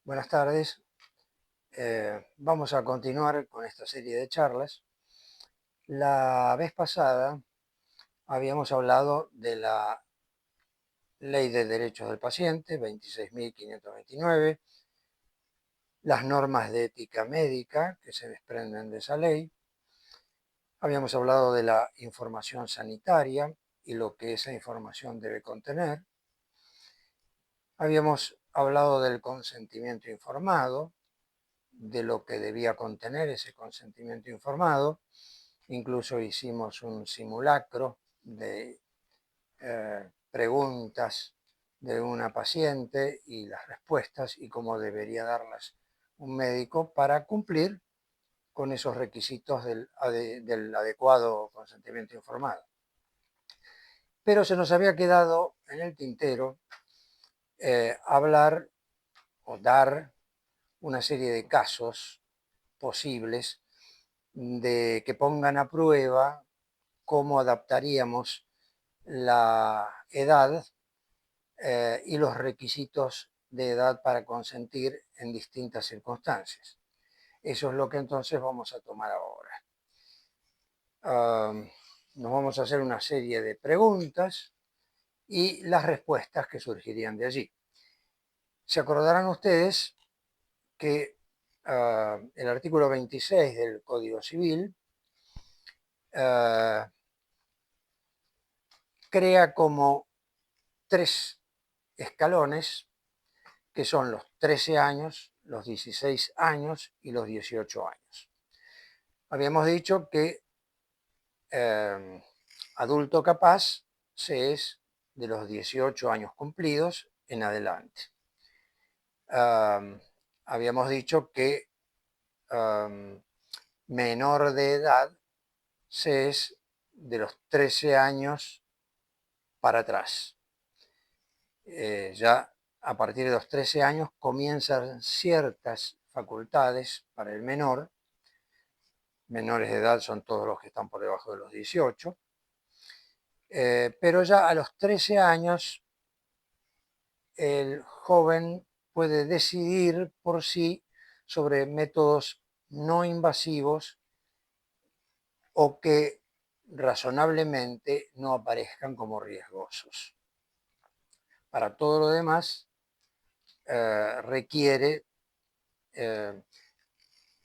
Buenas tardes. Vamos a continuar con esta serie de charlas. La vez pasada habíamos hablado de la Ley de Derechos del Paciente, 26.529, las normas de ética médica que se desprenden de esa ley. Habíamos hablado de la información sanitaria y lo que esa información debe contener. Habíamos hablado del consentimiento informado, de lo que debía contener ese consentimiento informado. Incluso hicimos un simulacro de preguntas de una paciente y las respuestas y cómo debería darlas un médico para cumplir con esos requisitos del adecuado consentimiento informado. Pero se nos había quedado en el tintero hablar o dar una serie de casos posibles de que pongan a prueba cómo adaptaríamos la edad y los requisitos de edad para consentir en distintas circunstancias. Eso es lo que entonces vamos a tomar ahora. Nos vamos a hacer una serie de preguntas y las respuestas que surgirían de allí. Se acordarán ustedes que el artículo 26 del Código Civil crea como 3 escalones que son los 13 años, los 16 años y los 18 años. Habíamos dicho que adulto capaz se es de los 18 años cumplidos en adelante. Habíamos dicho que menor de edad se es de los 13 años para atrás. Ya a partir de los 13 años comienzan ciertas facultades para el menor. Menores de edad son todos los que están por debajo de los 18. Pero ya a los 13 años el joven puede decidir por sí sobre métodos no invasivos o que razonablemente no aparezcan como riesgosos. Para todo lo demás requiere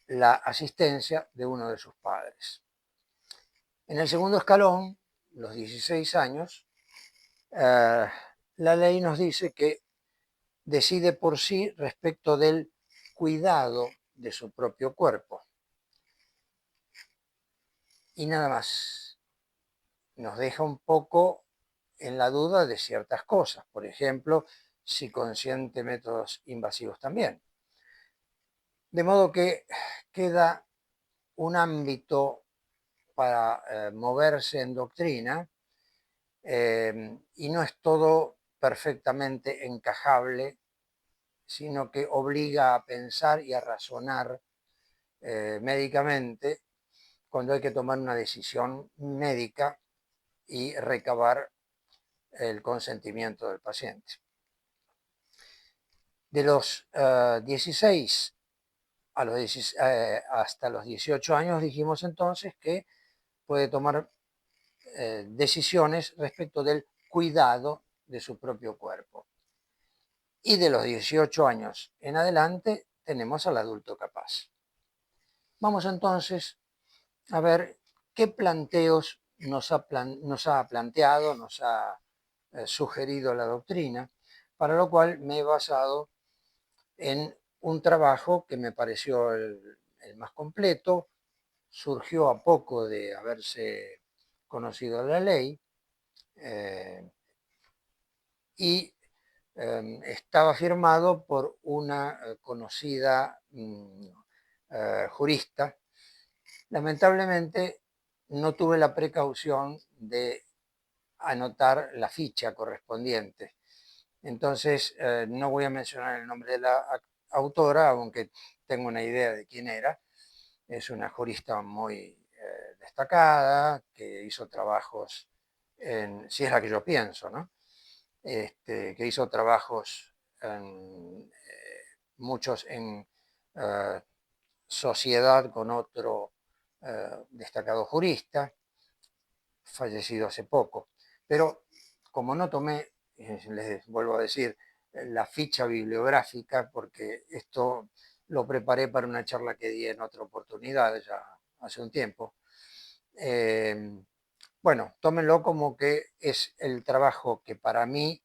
la asistencia de uno de sus padres. En el segundo escalón, los 16 años, la ley nos dice que decide por sí respecto del cuidado de su propio cuerpo. Y nada más. Nos deja un poco en la duda de ciertas cosas. Por ejemplo, si consiente métodos invasivos también. De modo que queda un ámbito para moverse en doctrina y no es todo perfectamente encajable, sino que obliga a pensar y a razonar médicamente cuando hay que tomar una decisión médica y recabar el consentimiento del paciente. De los 16 a los hasta los 18 años dijimos entonces que puede tomar decisiones respecto del cuidado de su propio cuerpo. Y de los 18 años en adelante tenemos al adulto capaz. Vamos entonces a ver qué planteos nos ha planteado, nos ha sugerido la doctrina, para lo cual me he basado en un trabajo que me pareció el más completo, surgió a poco de haberse conocido la ley y estaba firmado por una conocida jurista. Lamentablemente no tuve la precaución de anotar la ficha correspondiente. Entonces no voy a mencionar el nombre de la autora, aunque tengo una idea de quién era. Es una jurista muy destacada, que hizo trabajos, si es la que yo pienso, ¿no? Que hizo trabajos en muchos en sociedad con otro destacado jurista, fallecido hace poco. Pero como no tomé, les vuelvo a decir, la ficha bibliográfica, porque esto lo preparé para una charla que di en otra oportunidad, ya hace un tiempo, bueno, tómenlo como que es el trabajo que para mí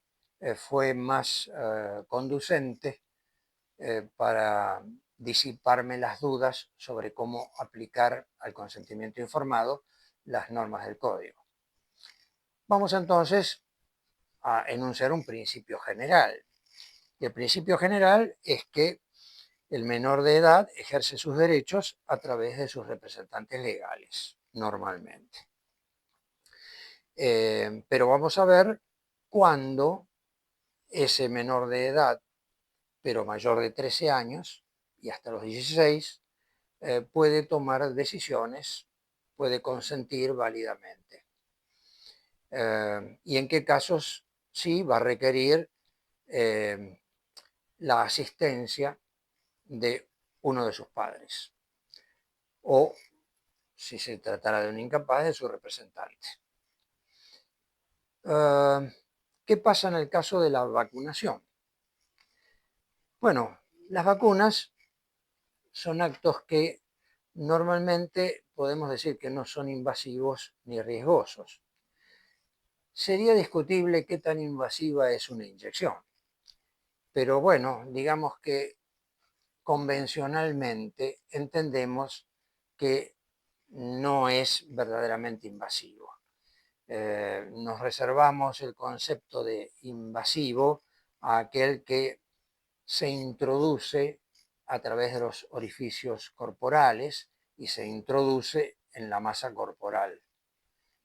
fue más conducente para disiparme las dudas sobre cómo aplicar al consentimiento informado las normas del código. Vamos entonces a enunciar un principio general. Y el principio general es que el menor de edad ejerce sus derechos a través de sus representantes legales, normalmente. Pero vamos a ver cuándo ese menor de edad, pero mayor de 13 años y hasta los 16, puede tomar decisiones, puede consentir válidamente. Y en qué casos sí va a requerir la asistencia de uno de sus padres o, si se tratara de un incapaz, de su representante. ¿Qué pasa en el caso de la vacunación? Bueno, las vacunas son actos que normalmente podemos decir que no son invasivos ni riesgosos. Sería discutible qué tan invasiva es una inyección, pero bueno, digamos que convencionalmente entendemos que no es verdaderamente invasivo. Nos reservamos el concepto de invasivo a aquel que se introduce a través de los orificios corporales y se introduce en la masa corporal,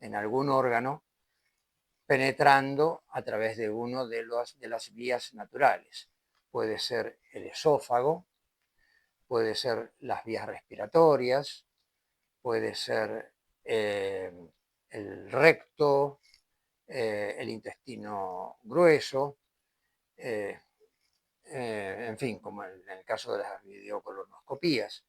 en algún órgano, penetrando a través de una de las vías naturales. Puede ser el esófago, puede ser las vías respiratorias, puede ser el recto, el intestino grueso, en fin, como en el caso de las videocolonoscopías.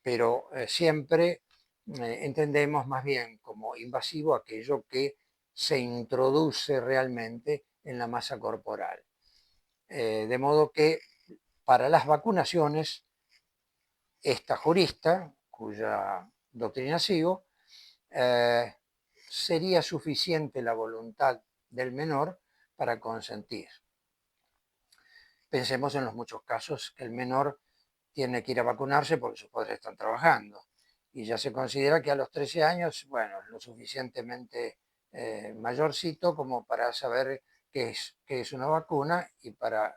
Pero siempre entendemos más bien como invasivo aquello que se introduce realmente en la masa corporal. De modo que para las vacunaciones, esta jurista, cuya doctrina sigo, sería suficiente la voluntad del menor para consentir. Pensemos en los muchos casos que el menor tiene que ir a vacunarse porque sus padres están trabajando. Y ya se considera que a los 13 años, bueno, es lo suficientemente mayorcito como para saber qué es una vacuna y para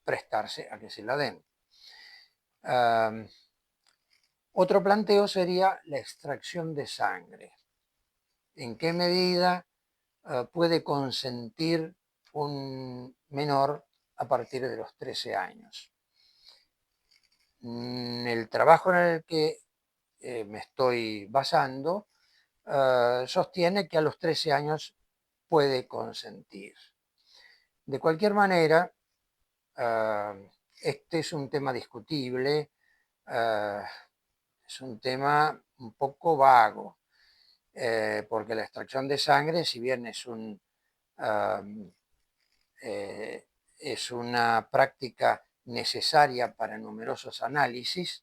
prestarse a que se la den. Otro planteo sería la extracción de sangre. ¿En qué medida puede consentir un menor a partir de los 13 años? El trabajo en el que me estoy basando sostiene que a los 13 años puede consentir. De cualquier manera, este es un tema discutible, es un tema un poco vago, porque la extracción de sangre, si bien es una práctica necesaria para numerosos análisis,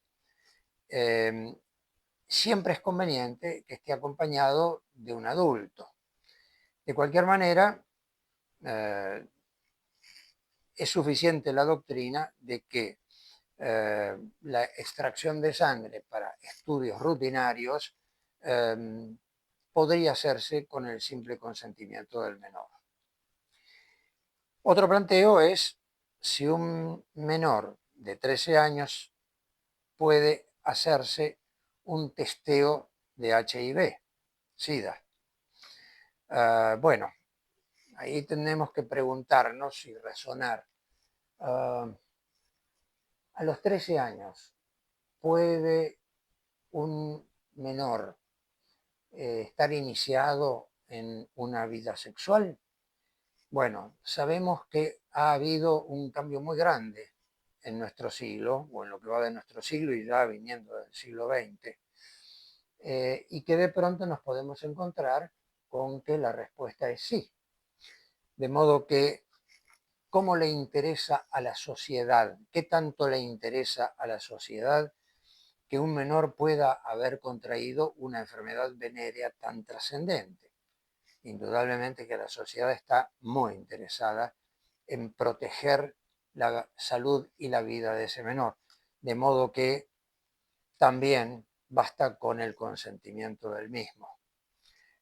siempre es conveniente que esté acompañado de un adulto. De cualquier manera, es suficiente la doctrina de que la extracción de sangre para estudios rutinarios podría hacerse con el simple consentimiento del menor. Otro planteo es si un menor de 13 años puede hacerse un testeo de HIV, SIDA. Bueno, ahí tenemos que preguntarnos y razonar. A los 13 años, ¿puede un menor estar iniciado en una vida sexual? Bueno, sabemos que ha habido un cambio muy grande en nuestro siglo, o en lo que va de nuestro siglo y ya viniendo del siglo XX, y que de pronto nos podemos encontrar con que la respuesta es sí. De modo que, ¿cómo le interesa a la sociedad? ¿Qué tanto le interesa a la sociedad que un menor pueda haber contraído una enfermedad venérea tan trascendente? Indudablemente que la sociedad está muy interesada en proteger la salud y la vida de ese menor, de modo que también basta con el consentimiento del mismo.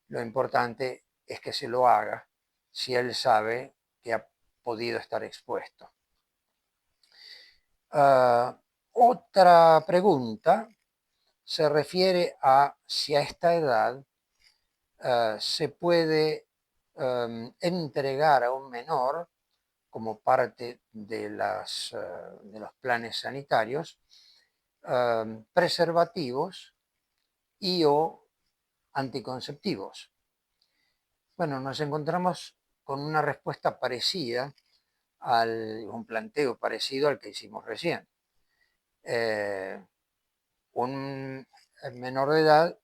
Lo importante es que se lo haga si él sabe que ha podido estar expuesto. Otra pregunta se refiere a si a esta edad se puede entregar a un menor como parte de los planes sanitarios preservativos y o anticonceptivos. Bueno, nos encontramos con una respuesta parecida, un planteo parecido al que hicimos recién. Un menor de edad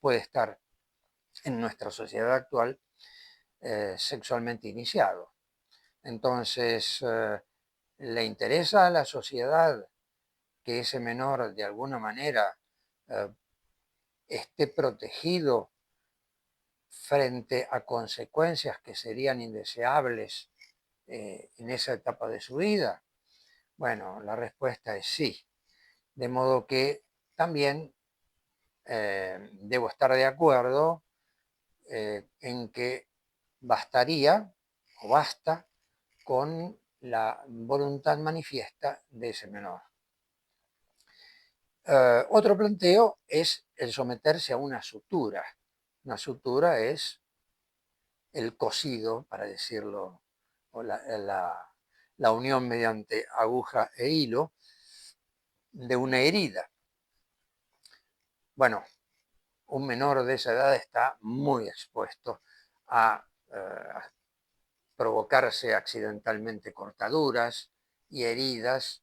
puede estar en nuestra sociedad actual sexualmente iniciado. Entonces, ¿le interesa a la sociedad que ese menor de alguna manera eh, esté protegido frente a consecuencias que serían indeseables en esa etapa de su vida? Bueno, la respuesta es sí. De modo que también debo estar de acuerdo en que bastaría o basta con la voluntad manifiesta de ese menor. Otro planteo es el someterse a una sutura. Una sutura es el cosido, para decirlo, o la unión mediante aguja e hilo de una herida. Bueno, un menor de esa edad está muy expuesto a provocarse accidentalmente cortaduras y heridas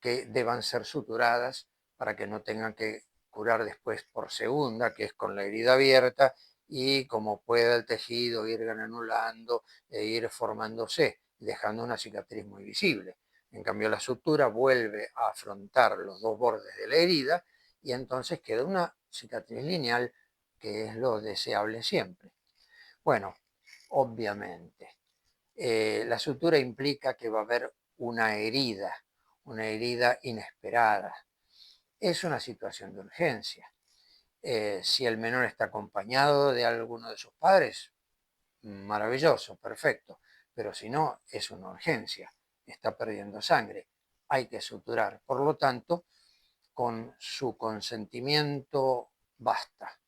que deban ser suturadas para que no tengan que curar después por segunda, que es con la herida abierta, y como pueda el tejido ir granulando e ir formándose, dejando una cicatriz muy visible. En cambio, la sutura vuelve a afrontar los dos bordes de la herida y entonces queda una cicatriz lineal, que es lo deseable siempre. Bueno, obviamente, la sutura implica que va a haber una herida inesperada. Es una situación de urgencia. Si el menor está acompañado de alguno de sus padres, maravilloso, perfecto. Pero si no, es una urgencia. Está perdiendo sangre. Hay que suturar. Por lo tanto, con su consentimiento basta.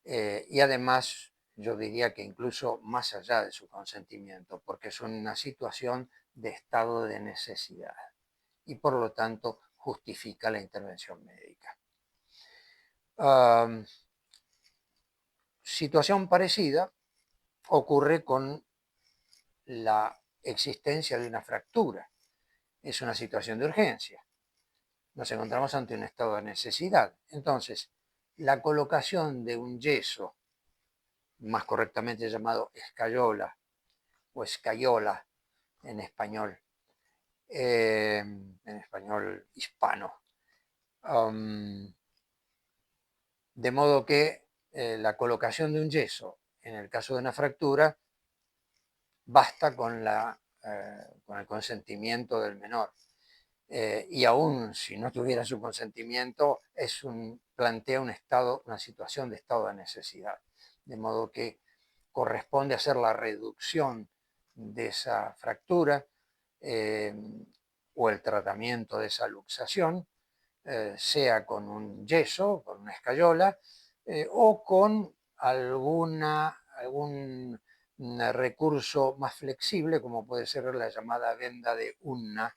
Y además, yo diría que incluso más allá de su consentimiento, porque es una situación de estado de necesidad y por lo tanto justifica la intervención médica. Situación parecida ocurre con la existencia de una fractura. Es una situación de urgencia. Nos encontramos ante un estado de necesidad. Entonces, la colocación de un yeso, más correctamente llamado escayola o escayola en español hispano. De modo que la colocación de un yeso en el caso de una fractura basta con el consentimiento del menor. Y aún si no tuviera su consentimiento, plantea una situación de estado de necesidad. De modo que corresponde hacer la reducción de esa fractura o el tratamiento de esa luxación, sea con un yeso, con una escayola, o con algún recurso más flexible, como puede ser la llamada venda de Unna,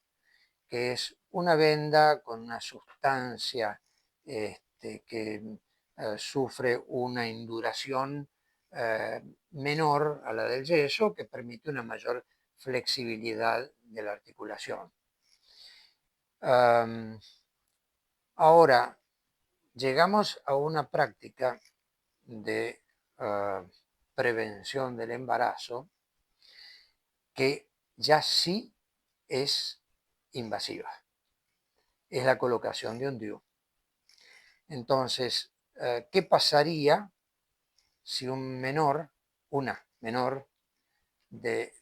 que es una venda con una sustancia que sufre una induración menor a la del yeso, que permite una mayor flexibilidad de la articulación. Ahora, llegamos a una práctica de prevención del embarazo que ya sí es invasiva. Es la colocación de un DIU. Entonces, ¿qué pasaría si una menor de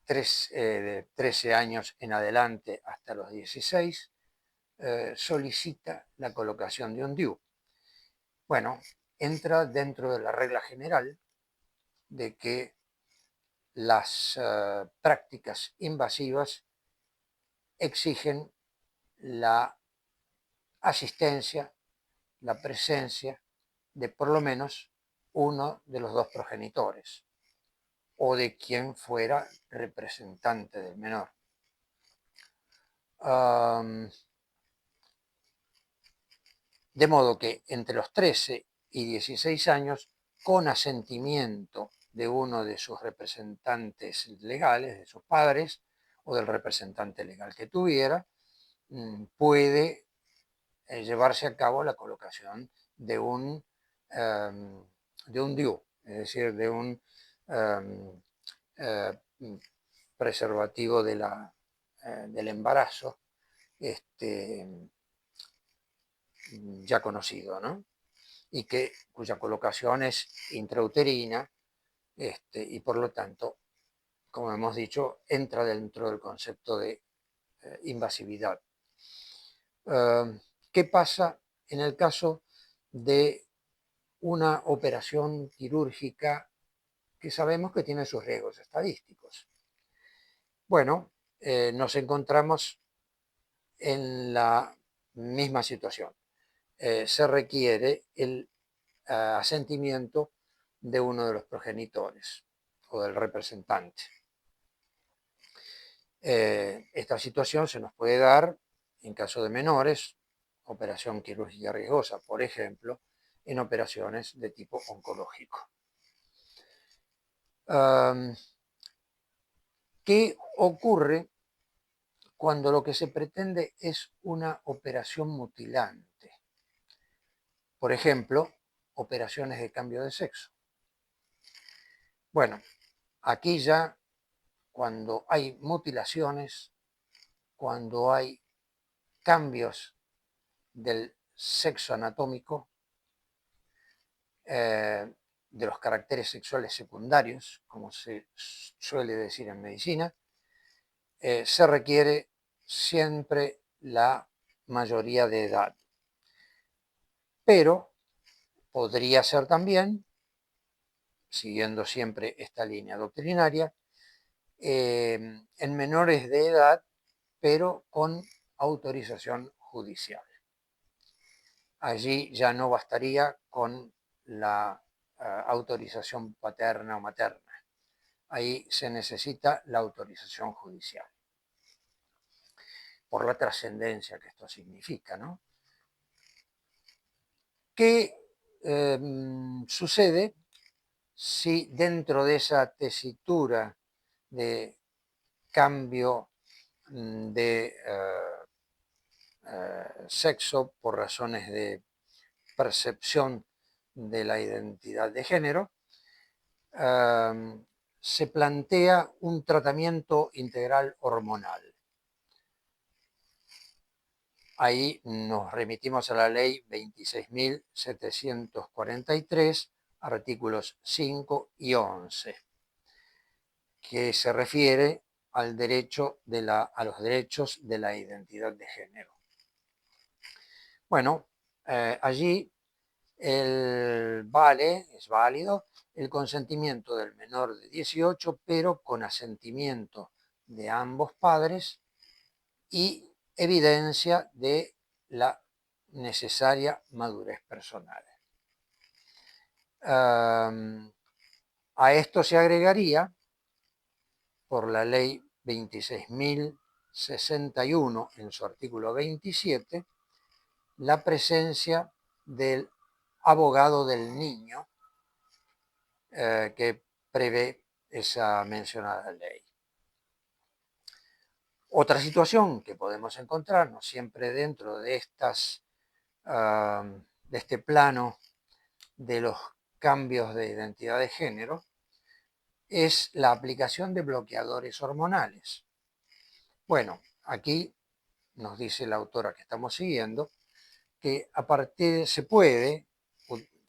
13 años en adelante hasta los 16 solicita la colocación de un DIU? Bueno, entra dentro de la regla general de que las prácticas invasivas exigen la asistencia, la presencia de por lo menos uno de los dos progenitores o de quien fuera representante del menor. De modo que entre los 13 y 16 años, con asentimiento de uno de sus representantes legales, de sus padres o del representante legal que tuviera, puede llevarse a cabo la colocación de un DIU, es decir, de un preservativo del embarazo ya conocido, ¿no? Y cuya colocación es intrauterina y por lo tanto, como hemos dicho, entra dentro del concepto de invasividad. ¿Qué pasa en el caso de una operación quirúrgica que sabemos que tiene sus riesgos estadísticos? Bueno, nos encontramos en la misma situación. Se requiere el asentimiento de uno de los progenitores o del representante. Esta situación se nos puede dar en caso de menores, operación quirúrgica riesgosa, por ejemplo, en operaciones de tipo oncológico. ¿Qué ocurre cuando lo que se pretende es una operación mutilante? Por ejemplo, operaciones de cambio de sexo. Bueno, aquí ya cuando hay mutilaciones, cuando hay cambios del sexo anatómico, de los caracteres sexuales secundarios, como se suele decir en medicina, se requiere siempre la mayoría de edad. Pero podría ser también, siguiendo siempre esta línea doctrinaria, en menores de edad, pero con autorización judicial. Allí ya no bastaría con la autorización paterna o materna. Ahí se necesita la autorización judicial, por la trascendencia que esto significa, ¿no? ¿Qué sucede si dentro de esa tesitura de cambio de sexo por razones de percepción de la identidad de género, se plantea un tratamiento integral hormonal? Ahí nos remitimos a la ley 26.743, artículos 5 y 11, que se refiere al derecho a los derechos de la identidad de género. Bueno, allí es válido el consentimiento del menor de 18, pero con asentimiento de ambos padres y evidencia de la necesaria madurez personal. A esto se agregaría, por la ley 26.061 en su artículo 27, la presencia del abogado del niño que prevé esa mencionada ley. Otra situación que podemos encontrarnos siempre dentro de de este plano de los cambios de identidad de género es la aplicación de bloqueadores hormonales. Bueno, aquí nos dice la autora que estamos siguiendo que se puede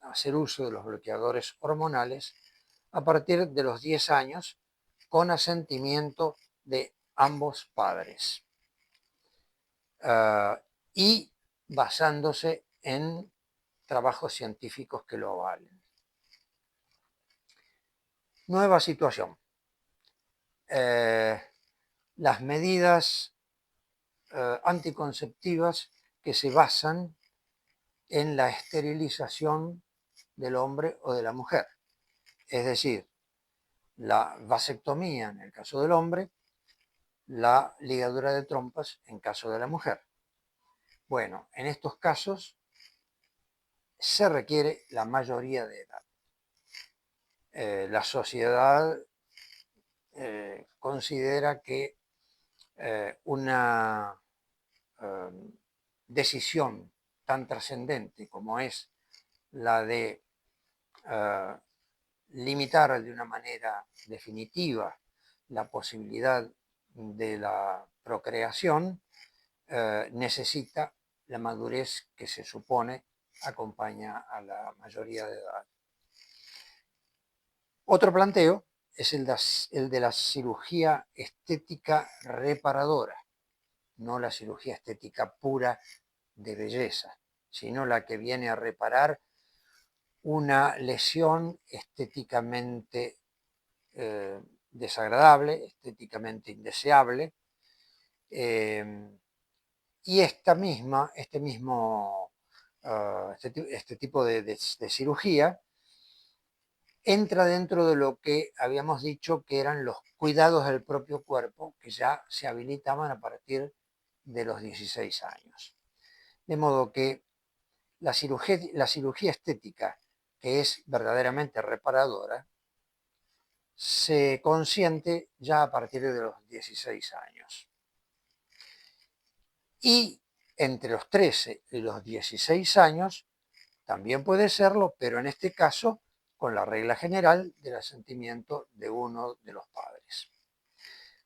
hacer uso de los bloqueadores hormonales a partir de los 10 años con asentimiento de ambos padres y basándose en trabajos científicos que lo avalen. Nueva situación. Las medidas anticonceptivas que se basan en la esterilización del hombre o de la mujer. Es decir, la vasectomía en el caso del hombre, la ligadura de trompas en caso de la mujer. Bueno, en estos casos se requiere la mayoría de edad. La sociedad considera que una decisión tan trascendente como es la de limitar de una manera definitiva la posibilidad de la procreación, necesita la madurez que se supone acompaña a la mayoría de edad. Otro planteo es el de la cirugía estética reparadora, no la cirugía estética pura de belleza, sino la que viene a reparar una lesión estéticamente desagradable, estéticamente indeseable, y este tipo de cirugía entra dentro de lo que habíamos dicho que eran los cuidados del propio cuerpo, que ya se habilitaban a partir de los 16 años. De modo que la cirugía estética, que es verdaderamente reparadora, se consiente ya a partir de los 16 años. Y entre los 13 y los 16 años también puede serlo, pero en este caso con la regla general del asentimiento de uno de los padres.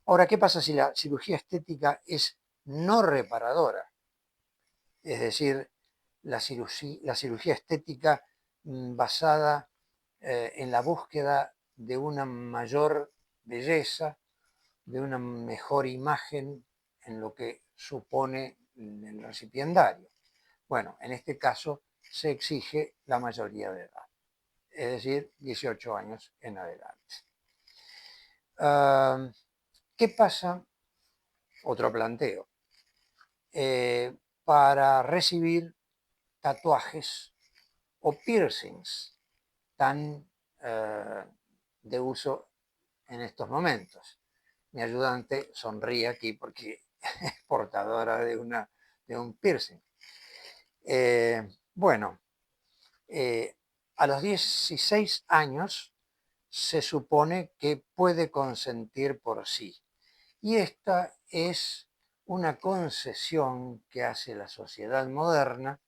Ahora, ¿qué pasa si la cirugía estética es no reparadora? Es decir, la cirugía estética basada en la búsqueda de una mayor belleza, de una mejor imagen en lo que supone el recipiendario. Bueno, en este caso se exige la mayoría de edad, es decir, 18 años en adelante. ¿Qué pasa? Otro planteo. Para recibir tatuajes o piercings tan de uso en estos momentos. Mi ayudante sonríe aquí porque es portadora de un piercing. Bueno, a los 16 años se supone que puede consentir por sí. Y esta es una concesión que hace la sociedad moderna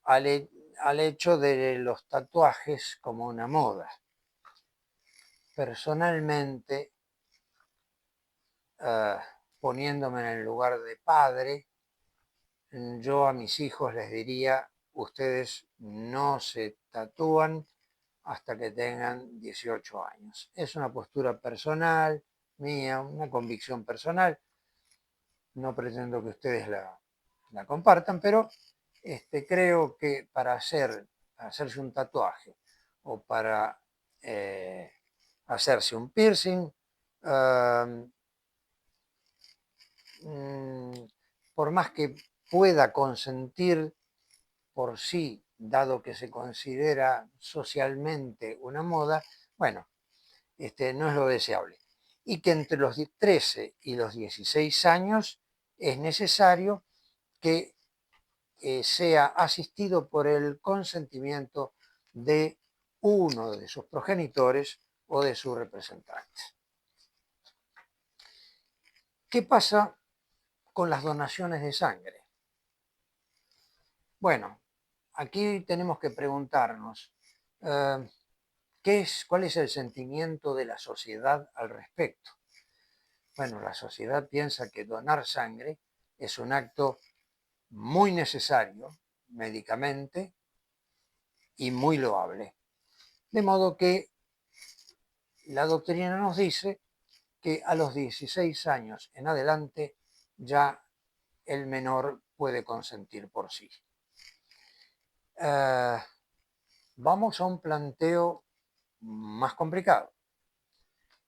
al hecho de los tatuajes como una moda. Personalmente, poniéndome en el lugar de padre, yo a mis hijos les diría, ustedes no se tatúan hasta que tengan 18 años. Es una postura personal, mía, una convicción personal. No pretendo que ustedes la compartan, pero creo que para hacerse un tatuaje o para hacerse un piercing, por más que pueda consentir por sí, dado que se considera socialmente una moda, bueno, no es lo deseable. Y que entre los 13 y los 16 años es necesario que sea asistido por el consentimiento de uno de sus progenitores o de su representante. ¿Qué pasa con las donaciones de sangre? Bueno, aquí tenemos que preguntarnos cuál es el sentimiento de la sociedad al respecto. Bueno, la sociedad piensa que donar sangre es un acto muy necesario médicamente y muy loable. De modo que la doctrina nos dice que a los 16 años en adelante ya el menor puede consentir por sí. Vamos a un planteo más complicado,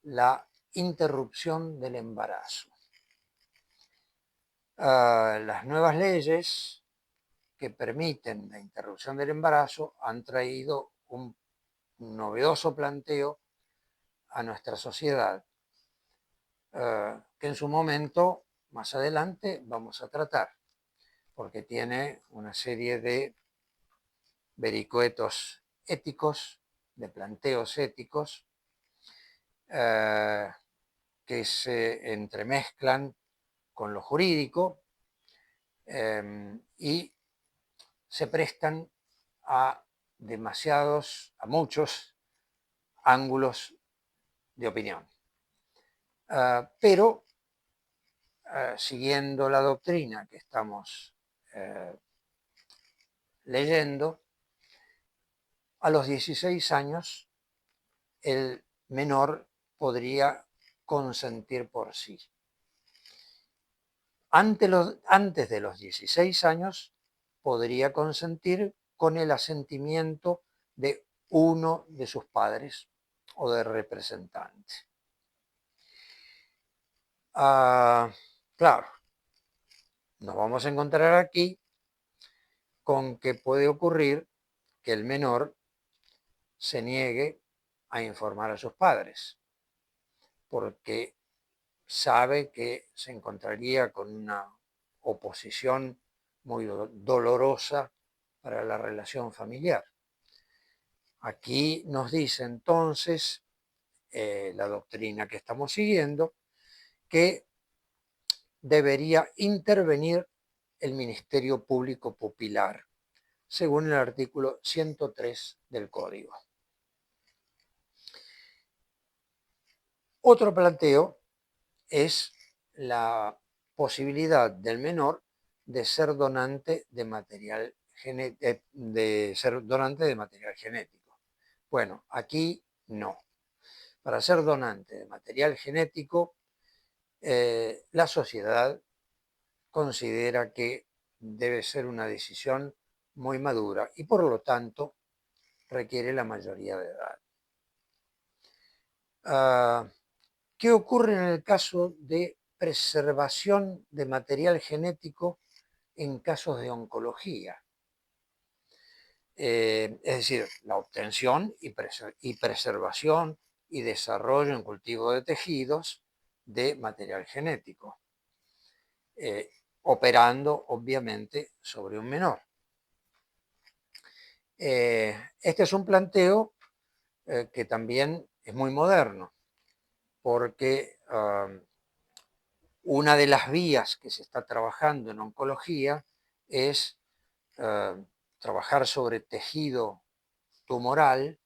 la interrupción del embarazo. Las nuevas leyes que permiten la interrupción del embarazo han traído un novedoso planteo a nuestra sociedad, que en su momento, más adelante, vamos a tratar, porque tiene una serie de vericuetos éticos, de planteos éticos, que se entremezclan con lo jurídico y se prestan a muchos ángulos de opinión. Pero siguiendo la doctrina que estamos leyendo, a los 16 años el menor podría consentir por sí. Antes de los 16 años podría consentir con el asentimiento de uno de sus padres o de representante. Claro, nos vamos a encontrar aquí con que puede ocurrir que el menor se niegue a informar a sus padres, porque sabe que se encontraría con una oposición muy dolorosa para la relación familiar. Aquí nos dice entonces la doctrina que estamos siguiendo que debería intervenir el Ministerio Público Pupilar, según el artículo 103 del Código. Otro planteo es la posibilidad del menor de ser donante de material genético. Bueno, aquí no. Para ser donante de material genético, la sociedad considera que debe ser una decisión muy madura y por lo tanto requiere la mayoría de edad. ¿Qué ocurre en el caso de preservación de material genético en casos de oncología? Es decir, la obtención y preservación y desarrollo en cultivo de tejidos de material genético, operando obviamente sobre un menor. Este es un planteo que también es muy moderno, porque una de las vías que se está trabajando en oncología es trabajar sobre tejido tumoral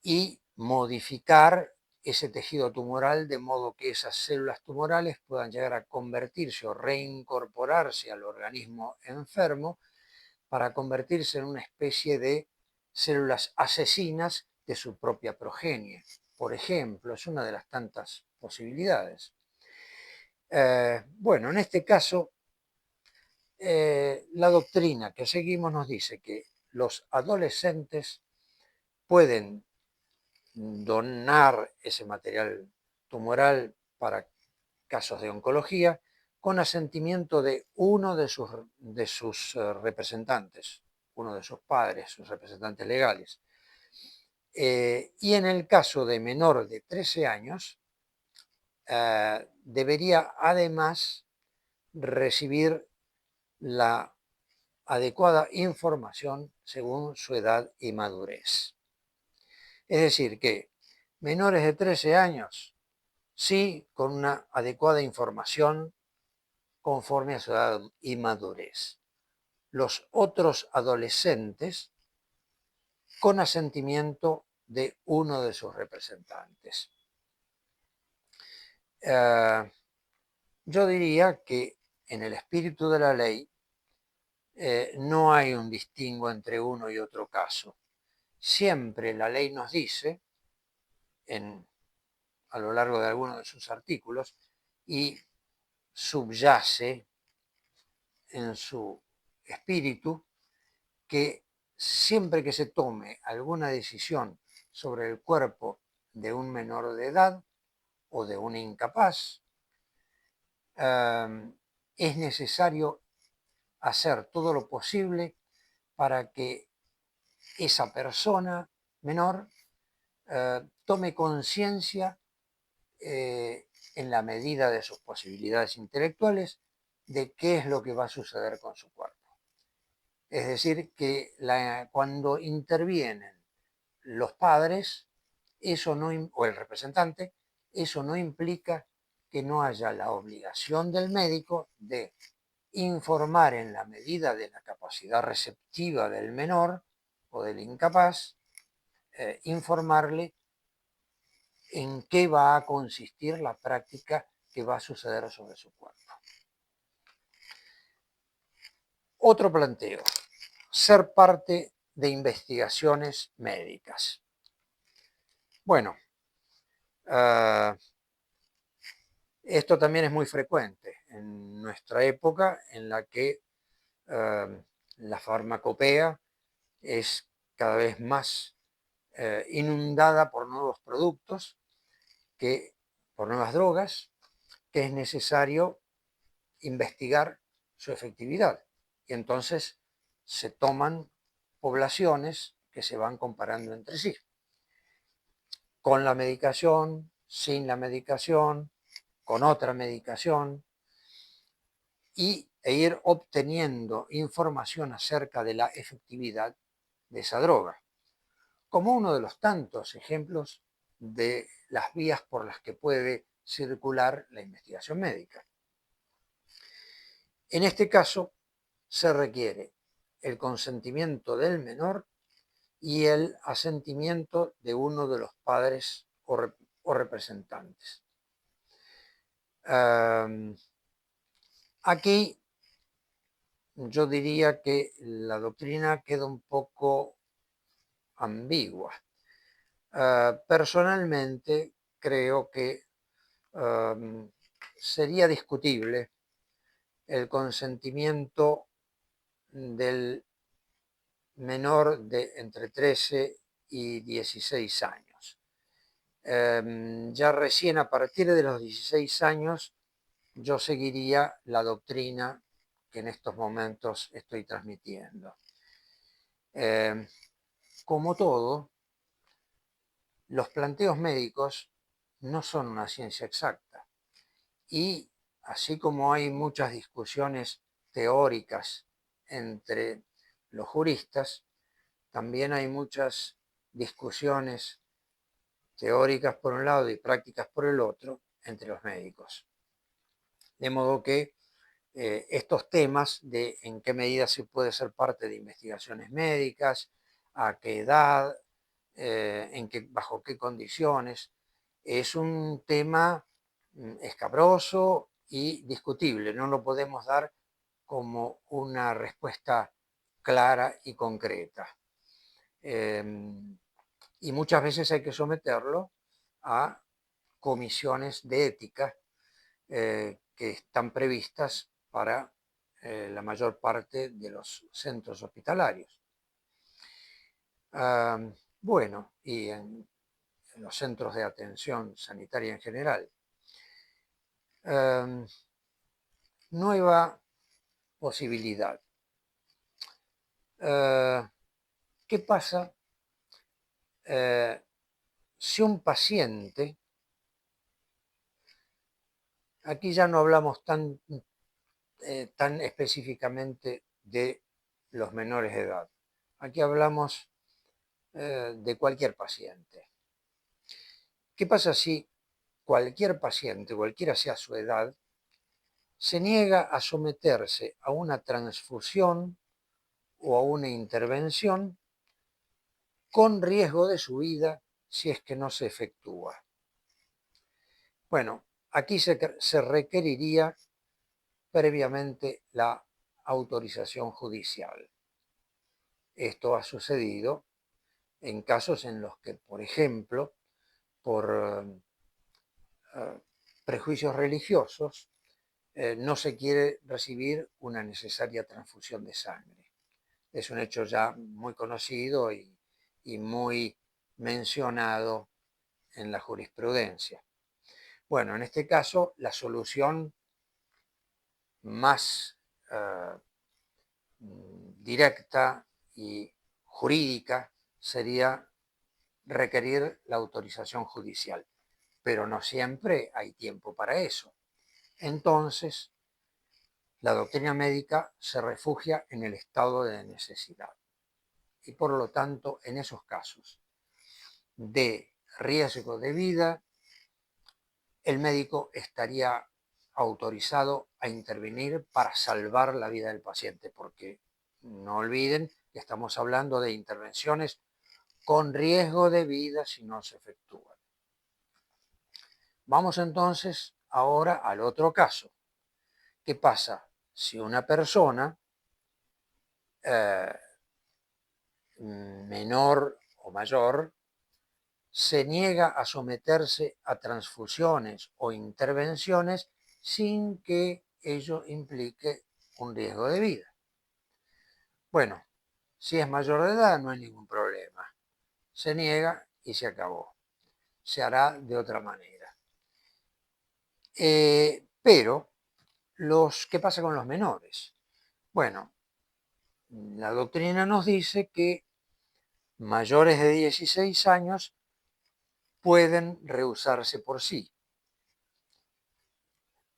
y modificar ese tejido tumoral de modo que esas células tumorales puedan llegar a convertirse o reincorporarse al organismo enfermo para convertirse en una especie de células asesinas de su propia progenie. Por ejemplo, es una de las tantas posibilidades. Bueno, en este caso, la doctrina que seguimos nos dice que los adolescentes pueden donar ese material tumoral para casos de oncología con asentimiento de uno de sus representantes, uno de sus padres, sus representantes legales. Y en el caso de menor de 13 años, debería además recibir la adecuada información según su edad y madurez. Es decir, que menores de 13 años, sí, con una adecuada información conforme a su edad y madurez. Los otros adolescentes con asentimiento de uno de sus representantes. Yo diría que en el espíritu de la ley no hay un distingo entre uno y otro caso. Siempre la ley nos dice, a lo largo de algunos de sus artículos, y subyace en su espíritu, que siempre que se tome alguna decisión sobre el cuerpo de un menor de edad o de un incapaz, es necesario hacer todo lo posible para que esa persona menor tome conciencia en la medida de sus posibilidades intelectuales de qué es lo que va a suceder con su cuerpo. Es decir, que cuando intervienen los padres, eso no, o el representante, eso no implica que no haya la obligación del médico de informar en la medida de la capacidad receptiva del menor o del incapaz, informarle en qué va a consistir la práctica que va a suceder sobre su cuerpo. Otro planteo, ser parte de investigaciones médicas. Bueno, esto también es muy frecuente en nuestra época, en la que la farmacopea es cada vez más inundada por nuevos productos, por nuevas drogas, que es necesario investigar su efectividad. Y entonces se toman poblaciones que se van comparando entre sí, con la medicación, sin la medicación, con otra medicación, e ir obteniendo información acerca de la efectividad de esa droga, como uno de los tantos ejemplos de las vías por las que puede circular la investigación médica. En este caso, se requiere el consentimiento del menor y el asentimiento de uno de los padres o representantes. Aquí yo diría que la doctrina queda un poco ambigua. Personalmente creo que sería discutible el consentimiento del menor de entre 13 y 16 años. Ya recién a partir de los 16 años yo seguiría la doctrina que en estos momentos estoy transmitiendo. Como todo, los planteos médicos no son una ciencia exacta y así como hay muchas discusiones teóricas entre los juristas, también hay muchas discusiones teóricas por un lado y prácticas por el otro entre los médicos. De modo que estos temas de en qué medida se puede ser parte de investigaciones médicas, a qué edad, bajo qué condiciones, es un tema escabroso y discutible. No lo podemos dar como una respuesta clara y concreta. Y muchas veces hay que someterlo a comisiones de ética que están previstas para la mayor parte de los centros hospitalarios. Bueno, y en los centros de atención sanitaria en general. Nueva posibilidad. ¿Qué pasa si un paciente, aquí ya no hablamos tan específicamente de los menores de edad, aquí hablamos de cualquier paciente. ¿Qué pasa si cualquier paciente, cualquiera sea su edad, se niega a someterse a una transfusión o a una intervención con riesgo de su vida si es que no se efectúa? Bueno, aquí se requeriría previamente la autorización judicial. Esto ha sucedido en casos en los que, por ejemplo, por prejuicios religiosos, no se quiere recibir una necesaria transfusión de sangre. Es un hecho ya muy conocido y muy mencionado en la jurisprudencia. Bueno, en este caso, la solución más directa y jurídica sería requerir la autorización judicial, pero no siempre hay tiempo para eso. Entonces, la doctrina médica se refugia en el estado de necesidad y por lo tanto, en esos casos de riesgo de vida, el médico estaría autorizado a intervenir para salvar la vida del paciente, porque no olviden que estamos hablando de intervenciones con riesgo de vida si no se efectúan. Vamos entonces ahora al otro caso. ¿Qué pasa si una persona menor o mayor se niega a someterse a transfusiones o intervenciones sin que ello implique un riesgo de vida? Bueno, si es mayor de edad no hay ningún problema. Se niega y se acabó. Se hará de otra manera. Pero, ¿qué pasa con los menores? Bueno, la doctrina nos dice que mayores de 16 años pueden rehusarse por sí.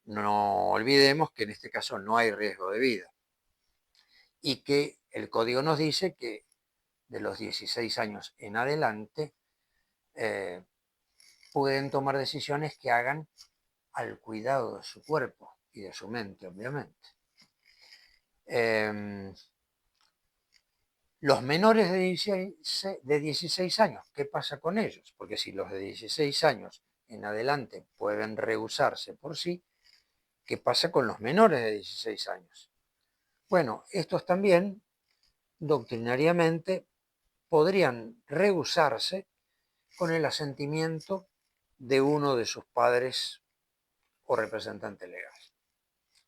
No olvidemos que en este caso no hay riesgo de vida y que el código nos dice que de los 16 años en adelante pueden tomar decisiones que hagan al cuidado de su cuerpo y de su mente, obviamente. Los menores de 16 años, ¿qué pasa con ellos? Porque si los de 16 años en adelante pueden rehusarse por sí, ¿qué pasa con los menores de 16 años? Bueno, estos también, doctrinariamente, podrían rehusarse con el asentimiento de uno de sus padres o representante legal.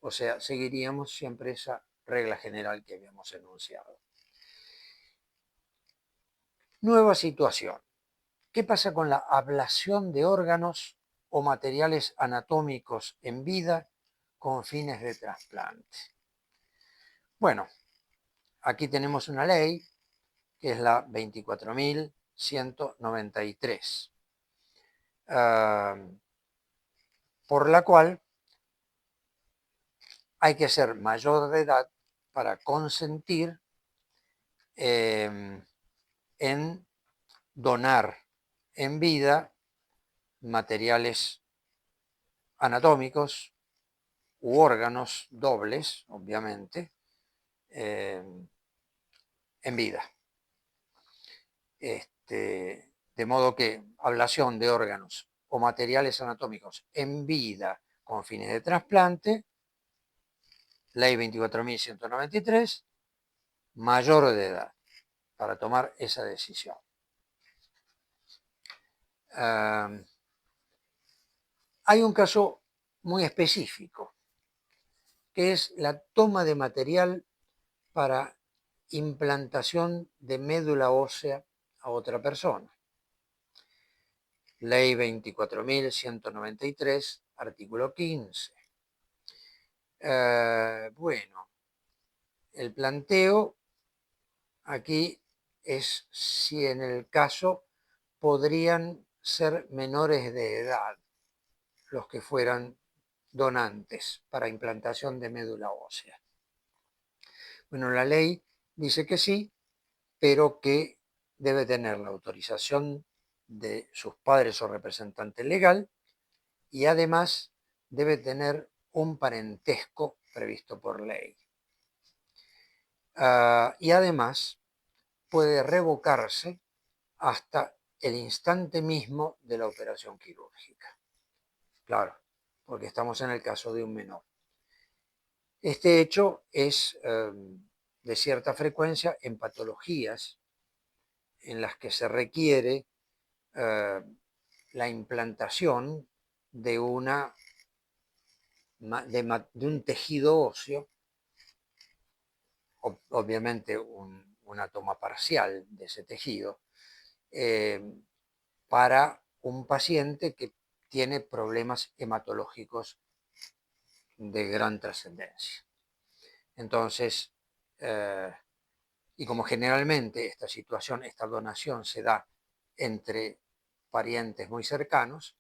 O sea, seguiríamos siempre esa regla general que habíamos enunciado. Nueva situación. ¿Qué pasa con la ablación de órganos o materiales anatómicos en vida con fines de trasplante? Bueno, aquí tenemos una ley que es la 24.193, por la cual hay que ser mayor de edad para consentir en donar en vida materiales anatómicos u órganos dobles, obviamente, en vida. De modo que ablación de órganos o materiales anatómicos en vida con fines de trasplante, ley 24.193, mayor de edad para tomar esa decisión. Hay un caso muy específico, que es la toma de material para implantación de médula ósea a otra persona. Ley 24.193, artículo 15. Bueno, el planteo aquí es si en el caso podrían ser menores de edad los que fueran donantes para implantación de médula ósea. Bueno, la ley dice que sí, pero que debe tener la autorización de sus padres o representante legal y además debe tener un parentesco previsto por ley. Y además puede revocarse hasta el instante mismo de la operación quirúrgica. Claro, porque estamos en el caso de un menor. Este hecho es de cierta frecuencia en patologías en las que se requiere la implantación de, de un tejido óseo, obviamente una toma parcial de ese tejido, para un paciente que tiene problemas hematológicos de gran trascendencia. Entonces, y como generalmente esta situación, esta donación se da entre parientes muy cercanos,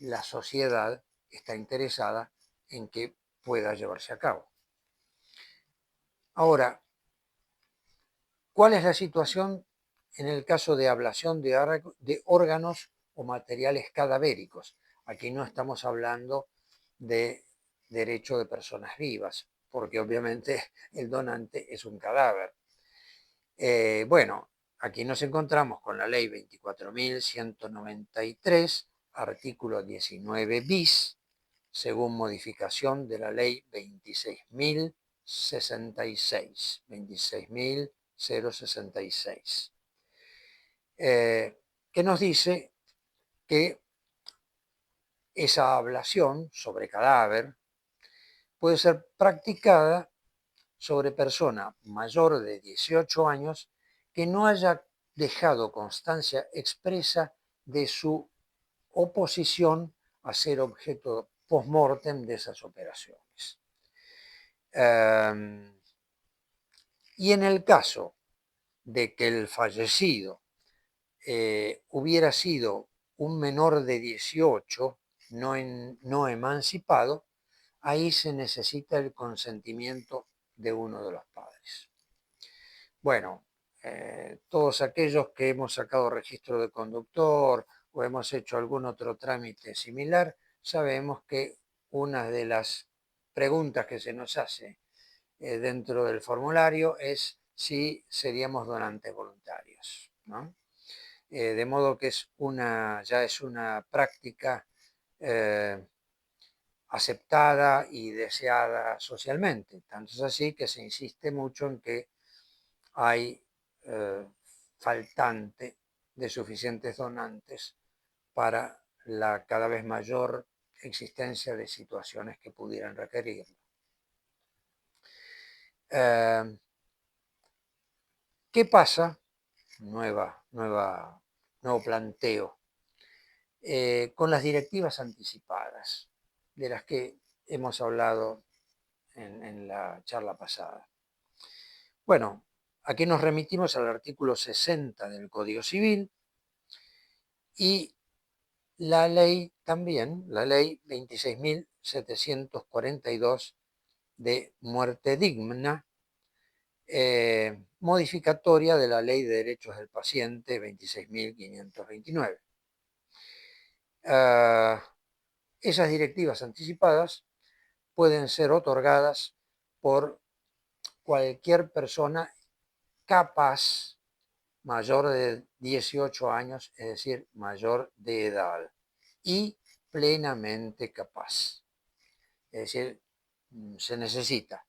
la sociedad está interesada en que pueda llevarse a cabo. Ahora, ¿cuál es la situación en el caso de ablación de órganos o materiales cadavéricos? Aquí no estamos hablando de derecho de personas vivas, porque obviamente el donante es un cadáver. Bueno, aquí nos encontramos con la ley 24.193, artículo 19 bis, según modificación de la ley 26.066, 26.066, que nos dice que esa ablación sobre cadáver puede ser practicada sobre persona mayor de 18 años que no haya dejado constancia expresa de su oposición a ser objeto post-mortem de esas operaciones. Y en el caso de que el fallecido hubiera sido un menor de 18, no emancipado, ahí se necesita el consentimiento de uno de los padres. Bueno, todos aquellos que hemos sacado registro de conductor o hemos hecho algún otro trámite similar, sabemos que una de las preguntas que se nos hace dentro del formulario es si seríamos donantes voluntarios, ¿no? De modo que ya es una práctica aceptada y deseada socialmente. Tanto es así que se insiste mucho en que hay faltante de suficientes donantes para la cada vez mayor existencia de situaciones que pudieran requerirlo. ¿Qué pasa? Nuevo planteo. Con las directivas anticipadas, de las que hemos hablado en la charla pasada. Bueno, aquí nos remitimos al artículo 60 del Código Civil y la ley también, la ley 26.742 de muerte digna, modificatoria de la Ley de Derechos del Paciente 26.529. Esas directivas anticipadas pueden ser otorgadas por cualquier persona capaz, mayor de 18 años, es decir, mayor de edad, y plenamente capaz. Es decir, se necesita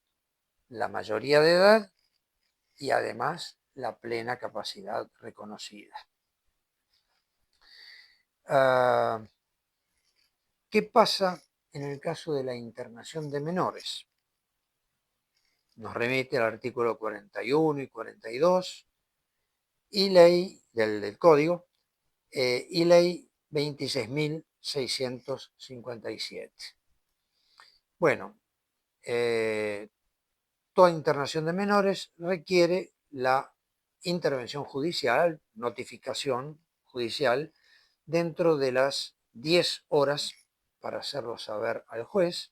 la mayoría de edad y además la plena capacidad reconocida. ¿Qué pasa en el caso de la internación de menores? Nos remite al artículo 41 y 42 y ley del Código y ley 26.657. Bueno, toda internación de menores requiere la intervención judicial, notificación judicial, dentro de las 10 horas para hacerlo saber al juez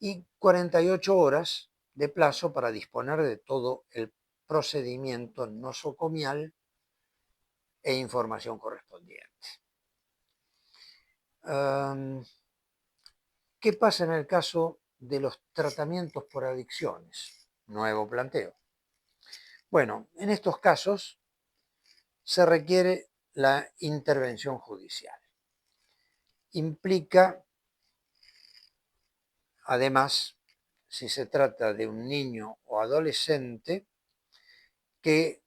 y 48 horas de plazo para disponer de todo el procedimiento nosocomial e información correspondiente. ¿Qué pasa en el caso de los tratamientos por adicciones? Nuevo planteo. Bueno, en estos casos se requiere la intervención judicial. Implica, además, si se trata de un niño o adolescente, que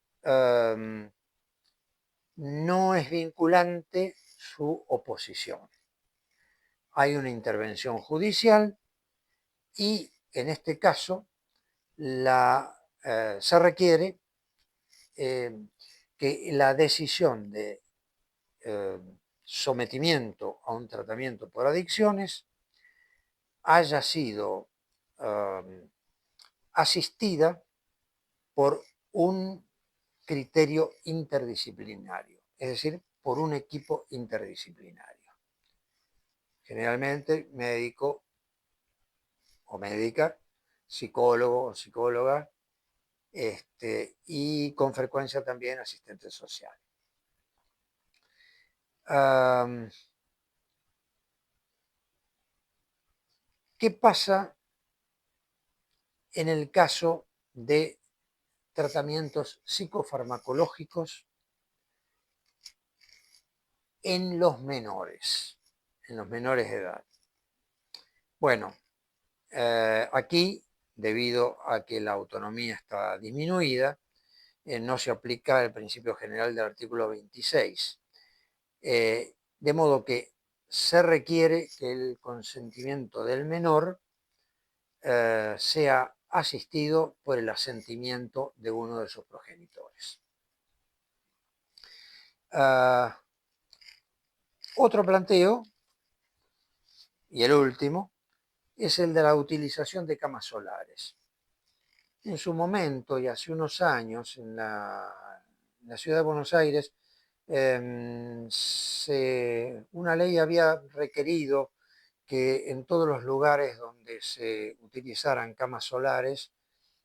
no es vinculante su oposición. Hay una intervención judicial y en este caso se requiere que la decisión de sometimiento a un tratamiento por adicciones haya sido asistida por un criterio interdisciplinario, es decir, por un equipo interdisciplinario. Generalmente médico o médica, psicólogo o psicóloga, y con frecuencia también asistente social. ¿Qué pasa en el caso de tratamientos psicofarmacológicos en los menores de edad? Bueno, aquí, debido a que la autonomía está disminuida, no se aplica el principio general del artículo 26. De modo que se requiere que el consentimiento del menor sea asistido por el asentimiento de uno de sus progenitores. Otro planteo, y el último, es el de la utilización de camas solares. En su momento, y hace unos años, en la ciudad de Buenos Aires, una ley había requerido que en todos los lugares donde se utilizaran camas solares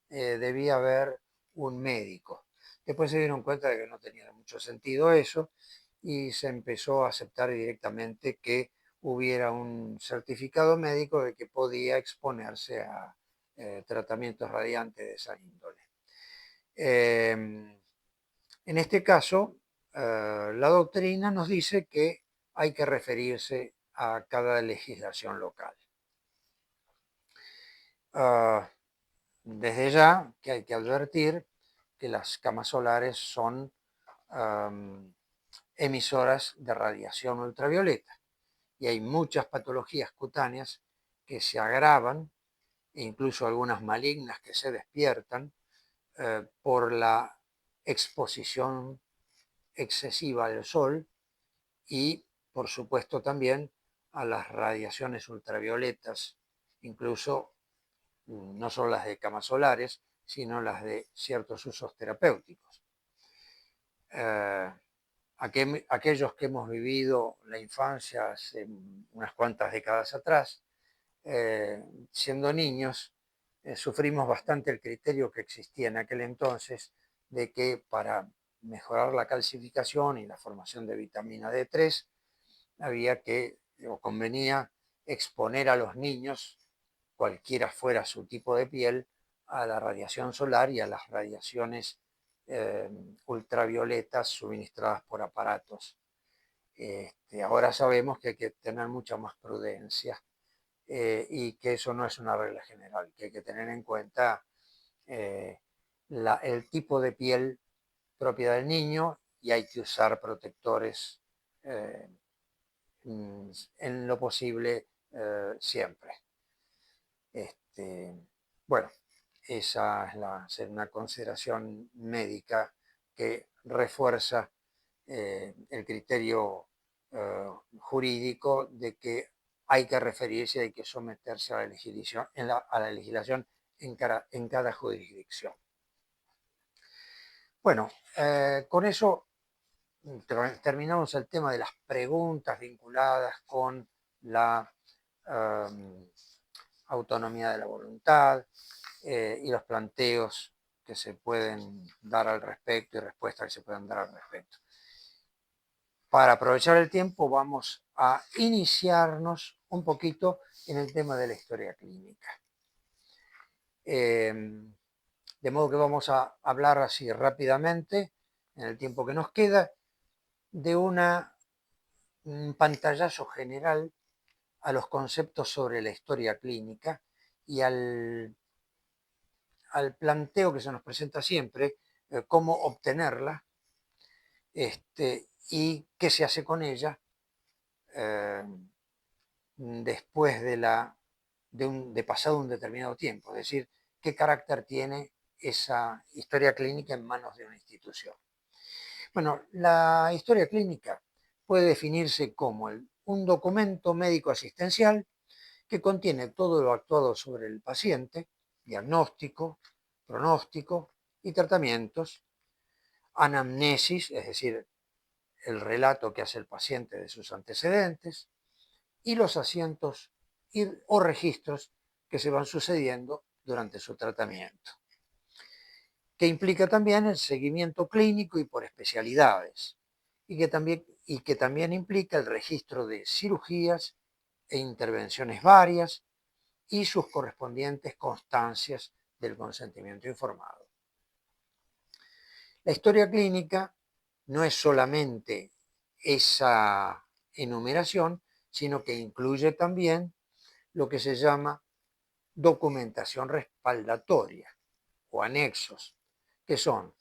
debía haber un médico. Después se dieron cuenta de que no tenía mucho sentido eso y se empezó a aceptar directamente que hubiera un certificado médico de que podía exponerse a tratamientos radiantes de esa índole. En este caso, la doctrina nos dice que hay que referirse a cada legislación local. Desde ya que hay que advertir que las camas solares son emisoras de radiación ultravioleta y hay muchas patologías cutáneas que se agravan, e incluso algunas malignas que se despiertan por la exposición excesiva del sol y, por supuesto, también a las radiaciones ultravioletas, incluso no solo las de camas solares, sino las de ciertos usos terapéuticos. Aquellos que hemos vivido la infancia hace unas cuantas décadas atrás, siendo niños, sufrimos bastante el criterio que existía en aquel entonces de que para mejorar la calcificación y la formación de vitamina D3 había que, o convenía, exponer a los niños, cualquiera fuera su tipo de piel, a la radiación solar y a las radiaciones ultravioletas suministradas por aparatos. Ahora sabemos que hay que tener mucha más prudencia y que eso no es una regla general, que hay que tener en cuenta el tipo de piel propia del niño y hay que usar protectores en lo posible siempre. Bueno, esa es una consideración médica que refuerza el criterio jurídico de que hay que referirse, hay que someterse a la legislación en cada jurisdicción. Bueno, con eso terminamos el tema de las preguntas vinculadas con la autonomía de la voluntad y los planteos que se pueden dar al respecto y respuestas que se pueden dar al respecto. para aprovechar el tiempo vamos a iniciarnos un poquito en el tema de la historia clínica. De modo que vamos a hablar así rápidamente, en el tiempo que nos queda, de un pantallazo general a los conceptos sobre la historia clínica y al planteo que se nos presenta siempre, cómo obtenerla y qué se hace con ella después de pasado un determinado tiempo, es decir, qué carácter tiene esa historia clínica en manos de una institución. Bueno, la historia clínica puede definirse como un documento médico asistencial que contiene todo lo actuado sobre el paciente, diagnóstico, pronóstico y tratamientos, anamnesis, es decir, el relato que hace el paciente de sus antecedentes, y los asientos o registros que se van sucediendo durante su tratamiento, que implica también el seguimiento clínico y por especialidades, y que también implica el registro de cirugías e intervenciones varias y sus correspondientes constancias del consentimiento informado. La historia clínica no es solamente esa enumeración, sino que incluye también lo que se llama documentación respaldatoria o anexos, que son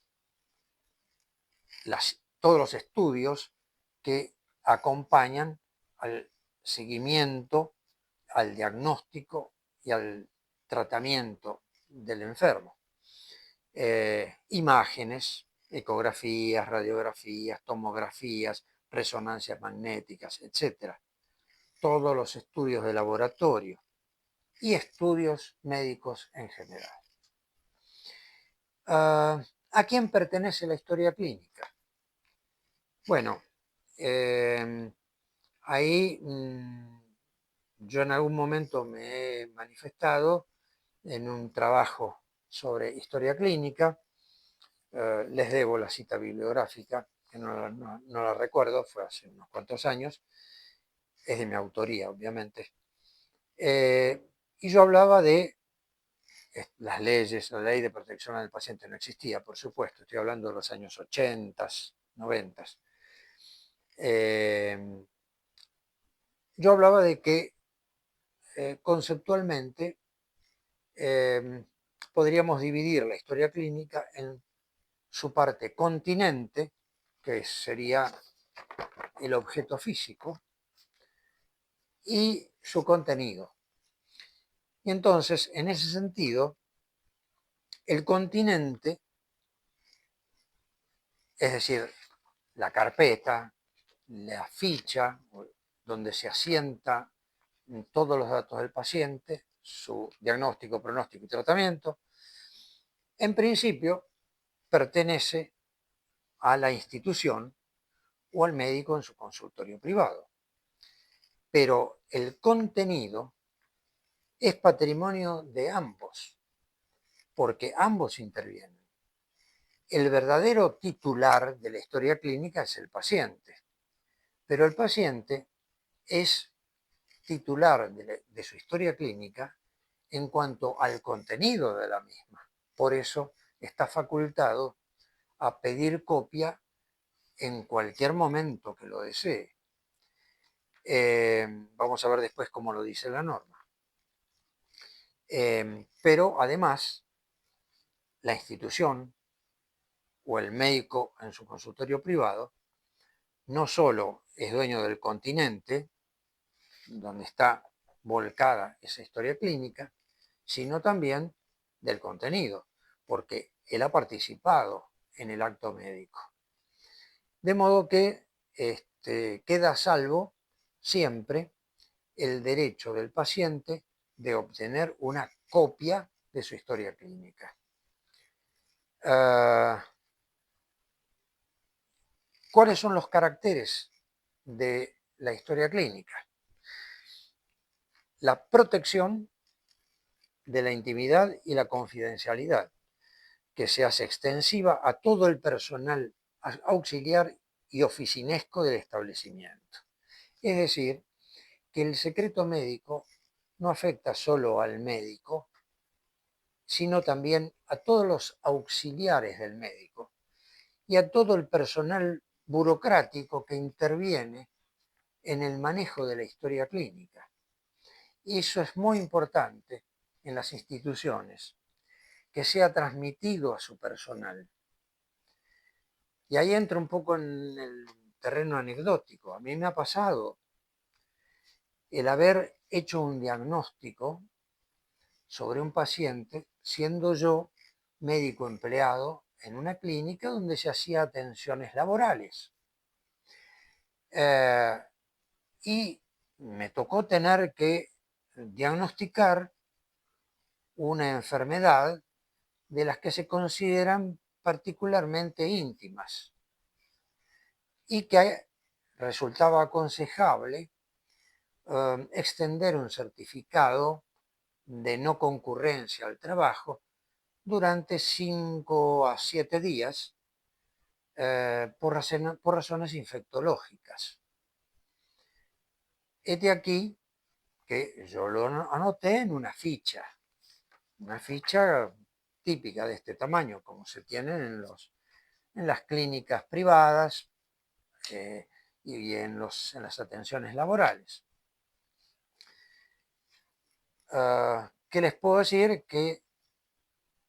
todos los estudios que acompañan al seguimiento, al diagnóstico y al tratamiento del enfermo. Imágenes, ecografías, radiografías, tomografías, resonancias magnéticas, etc. Todos los estudios de laboratorio y estudios médicos en general. ¿A quién pertenece la historia clínica? Bueno, ahí yo en algún momento me he manifestado en un trabajo sobre historia clínica. Les debo la cita bibliográfica, que no la recuerdo, fue hace unos cuantos años, es de mi autoría, obviamente. Y yo hablaba de las leyes, la ley de protección al paciente no existía, por supuesto, estoy hablando de los años 80, 90. Yo hablaba de que conceptualmente podríamos dividir la historia clínica en su parte continente, que sería el objeto físico, y su contenido. Y entonces, en ese sentido, el continente, es decir, la carpeta, la ficha, donde se asienta todos los datos del paciente, su diagnóstico, pronóstico y tratamiento, en principio pertenece a la institución o al médico en su consultorio privado. Pero el contenido es patrimonio de ambos, porque ambos intervienen. El verdadero titular de la historia clínica es el paciente, pero el paciente es titular de su historia clínica en cuanto al contenido de la misma. Por eso está facultado a pedir copia en cualquier momento que lo desee. Vamos a ver después cómo lo dice la norma. Pero además, la institución o el médico en su consultorio privado no solo es dueño del continente, donde está volcada esa historia clínica, sino también del contenido, porque él ha participado en el acto médico. De modo que queda a salvo siempre el derecho del paciente de obtener una copia de su historia clínica. ¿Cuáles son los caracteres de la historia clínica? La protección de la intimidad y la confidencialidad, que se hace extensiva a todo el personal auxiliar y oficinesco del establecimiento. Es decir, que el secreto médico no afecta solo al médico, sino también a todos los auxiliares del médico y a todo el personal burocrático que interviene en el manejo de la historia clínica. Y eso es muy importante en las instituciones, que sea transmitido a su personal. Y ahí entra un poco en el terreno anecdótico. A mí me ha pasado el haber hecho un diagnóstico sobre un paciente, siendo yo médico empleado en una clínica donde se hacía atenciones laborales. Y me tocó tener que diagnosticar una enfermedad de las que se consideran particularmente íntimas y que resultaba aconsejable extender un certificado de no concurrencia al trabajo durante 5 a 7 días por razones infectológicas. Este aquí que yo lo anoté en una ficha típica de este tamaño, como se tienen en las clínicas privadas y en las atenciones laborales. ¿Qué les puedo decir? Que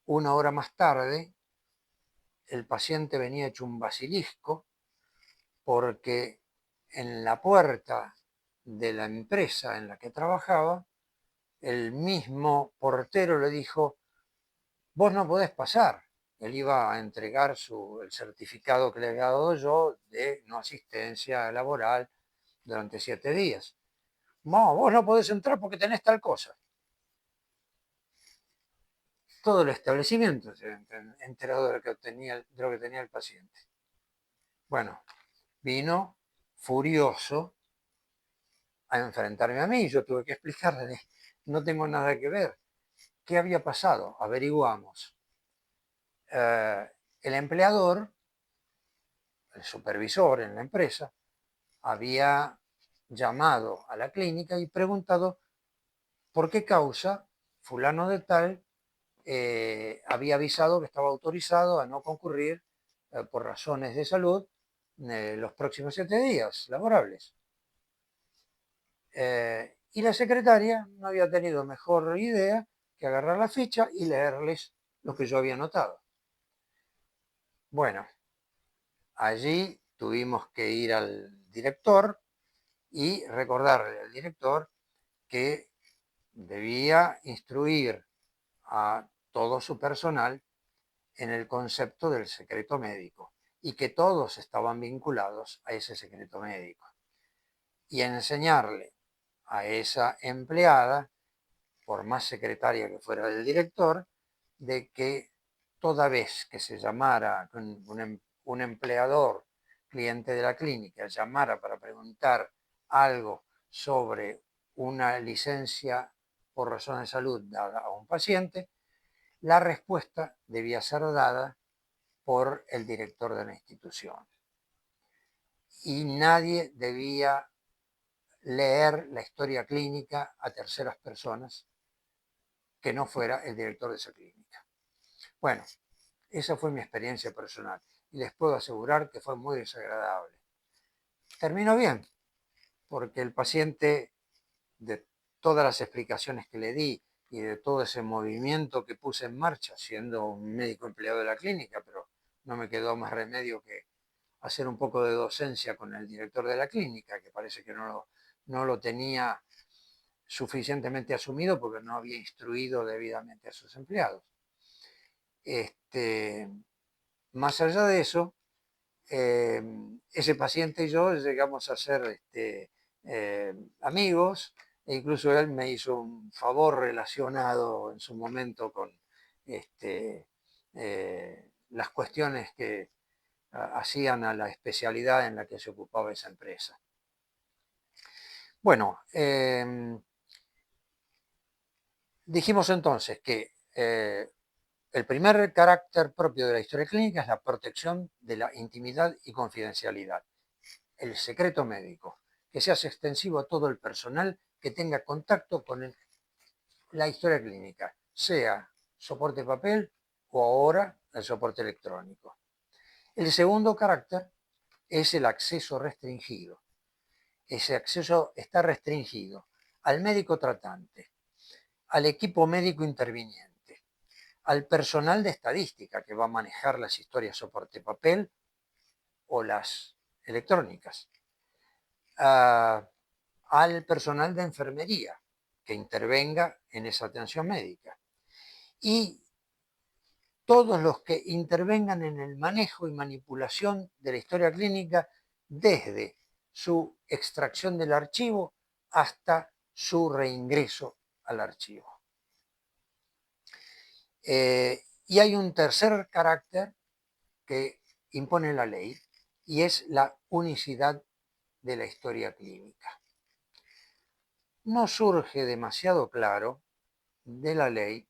una hora más tarde el paciente venía hecho un basilisco porque en la puerta de la empresa en la que trabajaba, el mismo portero le dijo: vos no podés pasar. Él iba a entregar el certificado que le había dado yo de no asistencia laboral durante 7 días. No, vos no podés entrar porque tenés tal cosa. Todo el establecimiento se enterado de lo que tenía el paciente. Bueno, vino furioso a enfrentarme a mí. Yo tuve que explicarle: no tengo nada que ver. ¿Qué había pasado? Averiguamos. El empleador, el supervisor en la empresa, había llamado a la clínica y preguntado por qué causa fulano de tal había avisado que estaba autorizado a no concurrir por razones de salud los próximos 7 días laborables. Y la secretaria no había tenido mejor idea que agarrar la ficha y leerles lo que yo había notado. Bueno, allí tuvimos que ir al director y recordarle al director que debía instruir a todo su personal en el concepto del secreto médico y que todos estaban vinculados a ese secreto médico. Y enseñarle a esa empleada, por más secretaria que fuera del director, de que toda vez que se llamara un empleador cliente de la clínica, llamara para preguntar algo sobre una licencia por razones de salud dada a un paciente, la respuesta debía ser dada por el director de la institución. Y nadie debía leer la historia clínica a terceras personas que no fuera el director de esa clínica. Bueno, esa fue mi experiencia personal y les puedo asegurar que fue muy desagradable. Terminó bien, porque el paciente, de todas las explicaciones que le di y de todo ese movimiento que puse en marcha, siendo un médico empleado de la clínica, pero no me quedó más remedio que hacer un poco de docencia con el director de la clínica, que parece que no lo tenía suficientemente asumido porque no había instruido debidamente a sus empleados. Más allá de eso, ese paciente y yo llegamos a ser amigos, e incluso él me hizo un favor relacionado en su momento con las cuestiones que hacían a la especialidad en la que se ocupaba esa empresa. Bueno, dijimos entonces que el primer carácter propio de la historia clínica es la protección de la intimidad y confidencialidad. el secreto médico, que se hace extensivo a todo el personal que tenga contacto con la historia clínica, sea soporte papel o ahora el soporte electrónico. El segundo carácter es el acceso restringido. Ese acceso está restringido al médico tratante, al equipo médico interviniente, al personal de estadística que va a manejar las historias soporte papel o las electrónicas, al personal de enfermería que intervenga en esa atención médica y todos los que intervengan en el manejo y manipulación de la historia clínica desde su extracción del archivo hasta su reingreso al archivo. Y hay un tercer carácter que impone la ley y es la unicidad de la historia clínica. No surge demasiado claro de la ley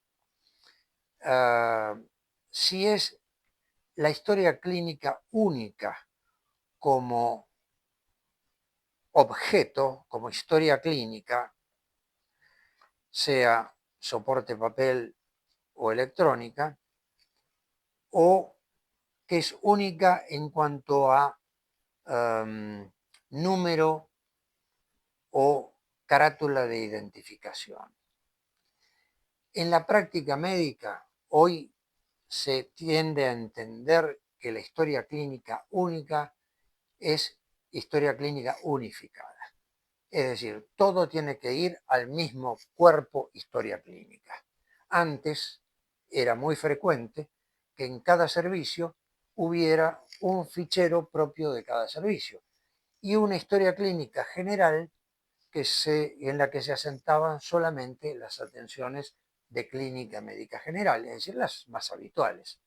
si es la historia clínica única como objeto, como historia clínica, sea soporte papel o electrónica, o que es única en cuanto a número o carátula de identificación. En la práctica médica, hoy se tiende a entender que la historia clínica única es historia clínica unificada. Es decir, todo tiene que ir al mismo cuerpo historia clínica. Antes era muy frecuente que en cada servicio hubiera un fichero propio de cada servicio y una historia clínica general en la que se asentaban solamente las atenciones de clínica médica general, es decir, las más habituales.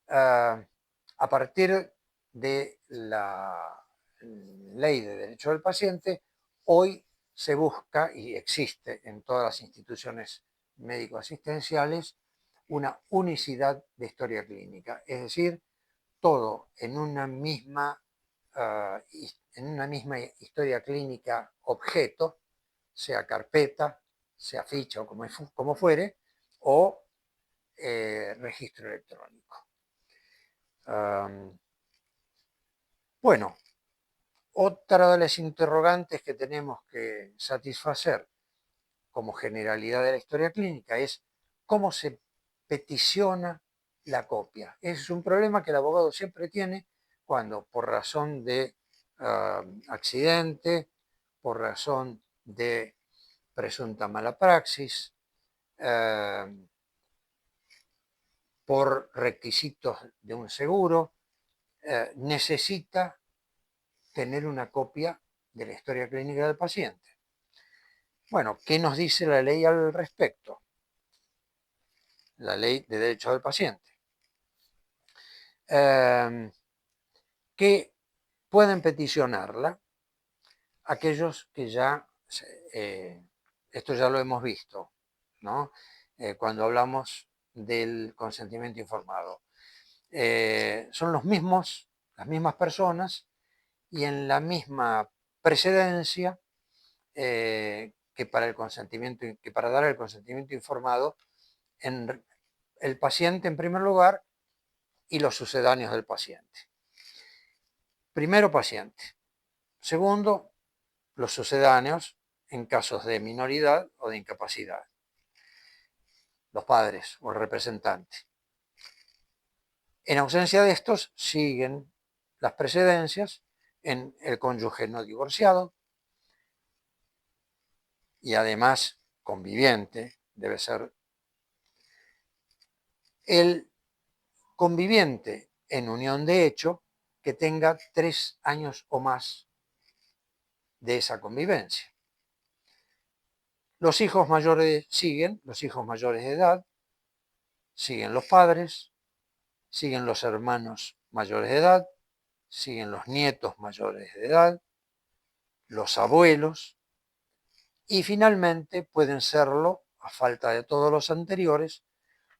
A partir de la ley de derecho del paciente, hoy se busca y existe en todas las instituciones médico-asistenciales una unicidad de historia clínica, es decir, todo en una misma historia clínica objeto, sea carpeta, sea ficha o como fuere, o registro electrónico. Bueno, otra de las interrogantes que tenemos que satisfacer como generalidad de la historia clínica es cómo se peticiona la copia. Ese es un problema que el abogado siempre tiene cuando por razón de accidente, por razón de presunta mala praxis, por requisitos de un seguro, necesita tener una copia de la historia clínica del paciente. Bueno, ¿qué nos dice la ley al respecto? La ley de derecho del paciente. Que pueden peticionarla aquellos que ya, esto ya lo hemos visto, ¿no? Cuando hablamos del consentimiento informado. Son las mismas personas y en la misma precedencia que para dar el consentimiento informado en el paciente en primer lugar y los sucedáneos del paciente. Primero, paciente. Segundo, los sucedáneos en casos de minoridad o de incapacidad. Los padres o el representante. En ausencia de estos, siguen las precedencias en el cónyuge no divorciado y además conviviente, debe ser el conviviente en unión de hecho que tenga 3 años o más de esa convivencia. Los hijos mayores siguen, los hijos mayores de edad, siguen los padres, siguen los hermanos mayores de edad, siguen los nietos mayores de edad, los abuelos y finalmente pueden serlo, a falta de todos los anteriores,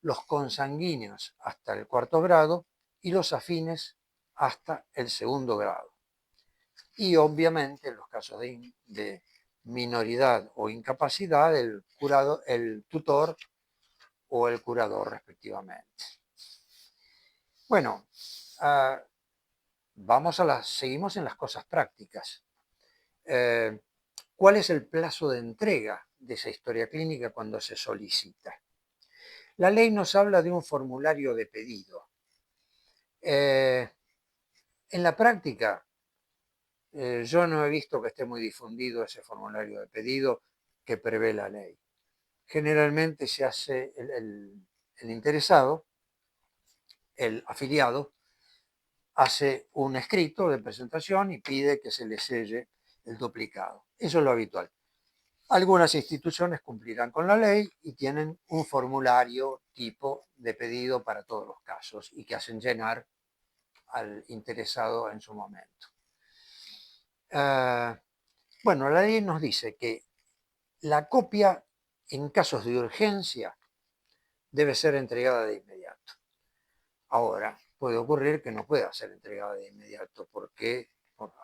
los consanguíneos hasta el 4º grado y los afines hasta el 2º grado. y obviamente en los casos de minoridad o incapacidad, el tutor o el curador respectivamente. Bueno, ah, seguimos en las cosas prácticas. ¿Cuál es el plazo de entrega de esa historia clínica cuando se solicita? La ley nos habla de un formulario de pedido. En la práctica, yo no he visto que esté muy difundido ese formulario de pedido que prevé la ley. Generalmente se hace el interesado, el afiliado, hace un escrito de presentación y pide que se le selle el duplicado. Eso es lo habitual. Algunas instituciones cumplirán con la ley y tienen un formulario tipo de pedido para todos los casos y que hacen llenar al interesado en su momento. Bueno, la ley nos dice que la copia en casos de urgencia debe ser entregada de inmediato. Ahora, puede ocurrir que no pueda ser entregada de inmediato porque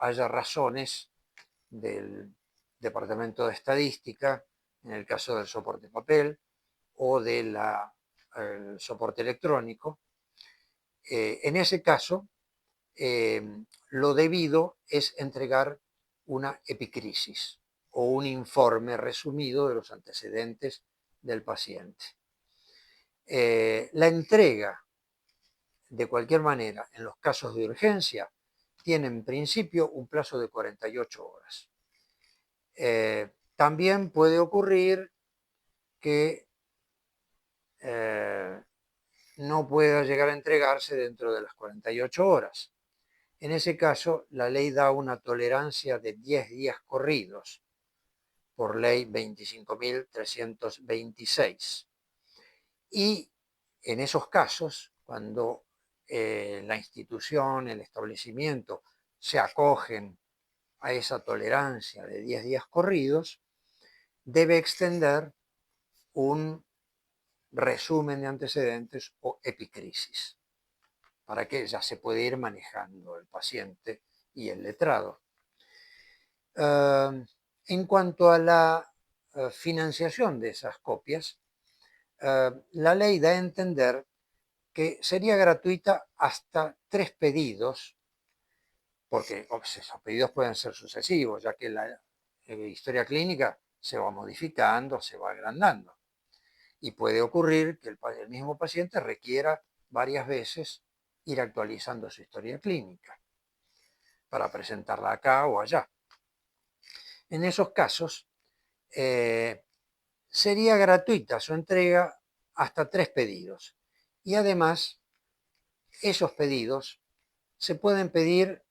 haya razones del Departamento de Estadística, en el caso del soporte papel o del soporte electrónico. En ese caso, lo debido es entregar una epicrisis o un informe resumido de los antecedentes del paciente. La entrega, de cualquier manera, en los casos de urgencia, tiene en principio un plazo de 48 horas. También puede ocurrir que no pueda llegar a entregarse dentro de las 48 horas. En ese caso, la ley da una tolerancia de 10 días corridos, por ley 25.326. Y en esos casos, cuando la institución, el establecimiento, se acogen a esa tolerancia de 10 días corridos, debe extender un resumen de antecedentes o epicrisis, para que ya se pueda ir manejando el paciente y el letrado. En cuanto a la financiación de esas copias, la ley da a entender que sería gratuita hasta 3 pedidos, porque esos pedidos pueden ser sucesivos, ya que la historia clínica se va modificando, se va agrandando. Y puede ocurrir que el mismo paciente requiera varias veces ir actualizando su historia clínica para presentarla acá o allá. En esos casos, sería gratuita su entrega hasta 3 pedidos. Y además, esos pedidos se pueden pedir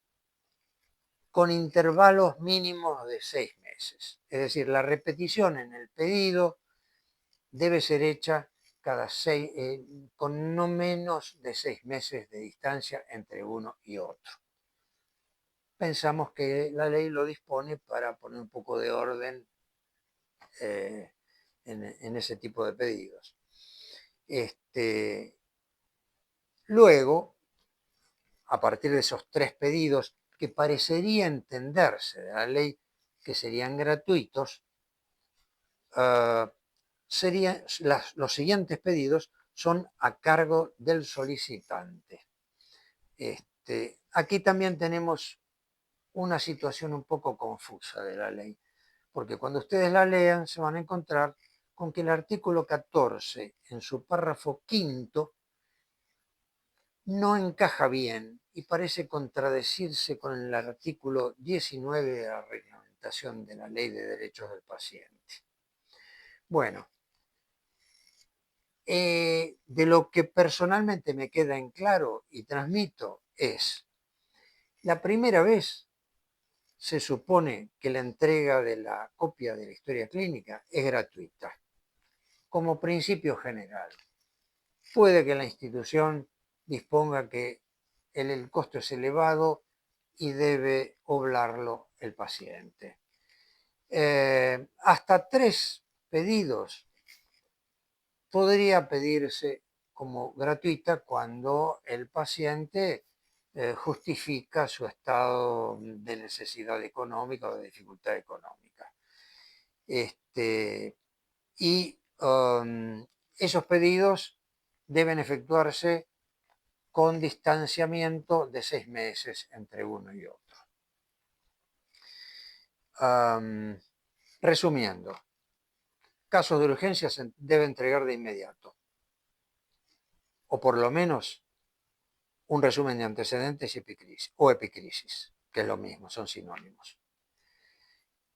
con intervalos mínimos de 6 meses. Es decir, la repetición en el pedido debe ser hecha con no menos de 6 meses de distancia entre uno y otro. Pensamos que la ley lo dispone para poner un poco de orden en ese tipo de pedidos. Luego, a partir de esos 3 pedidos, que parecería entenderse de la ley que serían gratuitos, los siguientes pedidos son a cargo del solicitante. Aquí también tenemos una situación un poco confusa de la ley, porque cuando ustedes la lean se van a encontrar con que el artículo 14, en su párrafo quinto, no encaja bien y parece contradecirse con el artículo 19 de la reglamentación de la Ley de Derechos del Paciente. Bueno, de lo que personalmente me queda en claro y transmito es, la primera vez se supone que la entrega de la copia de la historia clínica es gratuita, como principio general. Puede que la institución disponga que el costo es elevado y debe oblarlo el paciente. Hasta 3 pedidos podría pedirse como gratuita cuando el paciente justifica su estado de necesidad económica o de dificultad económica. Y esos pedidos deben efectuarse con distanciamiento de 6 meses entre uno y otro. Resumiendo, casos de urgencia se debe entregar de inmediato, o por lo menos un resumen de antecedentes y epicrisis, que es lo mismo, son sinónimos.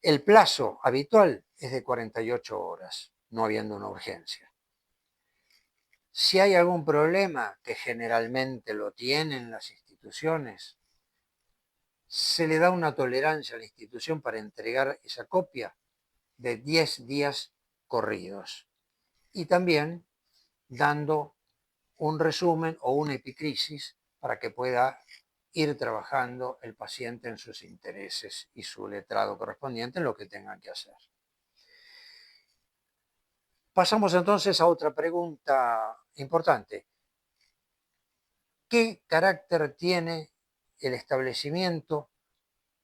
El plazo habitual es de 48 horas, no habiendo una urgencia. Si hay algún problema, que generalmente lo tienen las instituciones, se le da una tolerancia a la institución para entregar esa copia de 10 días corridos. Y también dando un resumen o una epicrisis para que pueda ir trabajando el paciente en sus intereses y su letrado correspondiente en lo que tenga que hacer. Pasamos entonces a otra pregunta importante. ¿Qué carácter tiene el establecimiento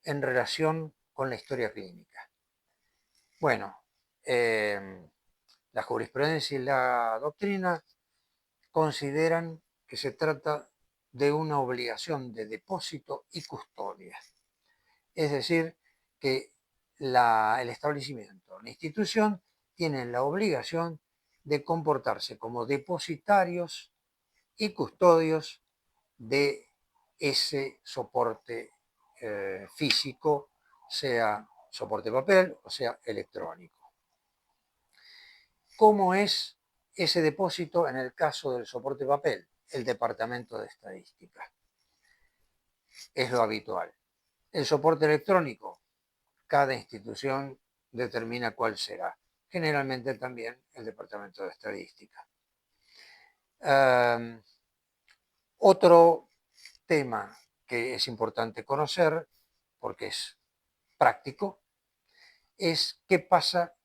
en relación con la historia clínica? Bueno, la jurisprudencia y la doctrina consideran que se trata de una obligación de depósito y custodia. Es decir, que el establecimiento, la institución, tienen la obligación de comportarse como depositarios y custodios de ese soporte físico, sea soporte papel o sea electrónico. ¿Cómo es ese depósito en el caso del soporte papel? El Departamento de Estadística. Es lo habitual. El soporte electrónico, cada institución determina cuál será. Generalmente también el Departamento de Estadística. Otro tema que es importante conocer, porque es práctico, es qué pasa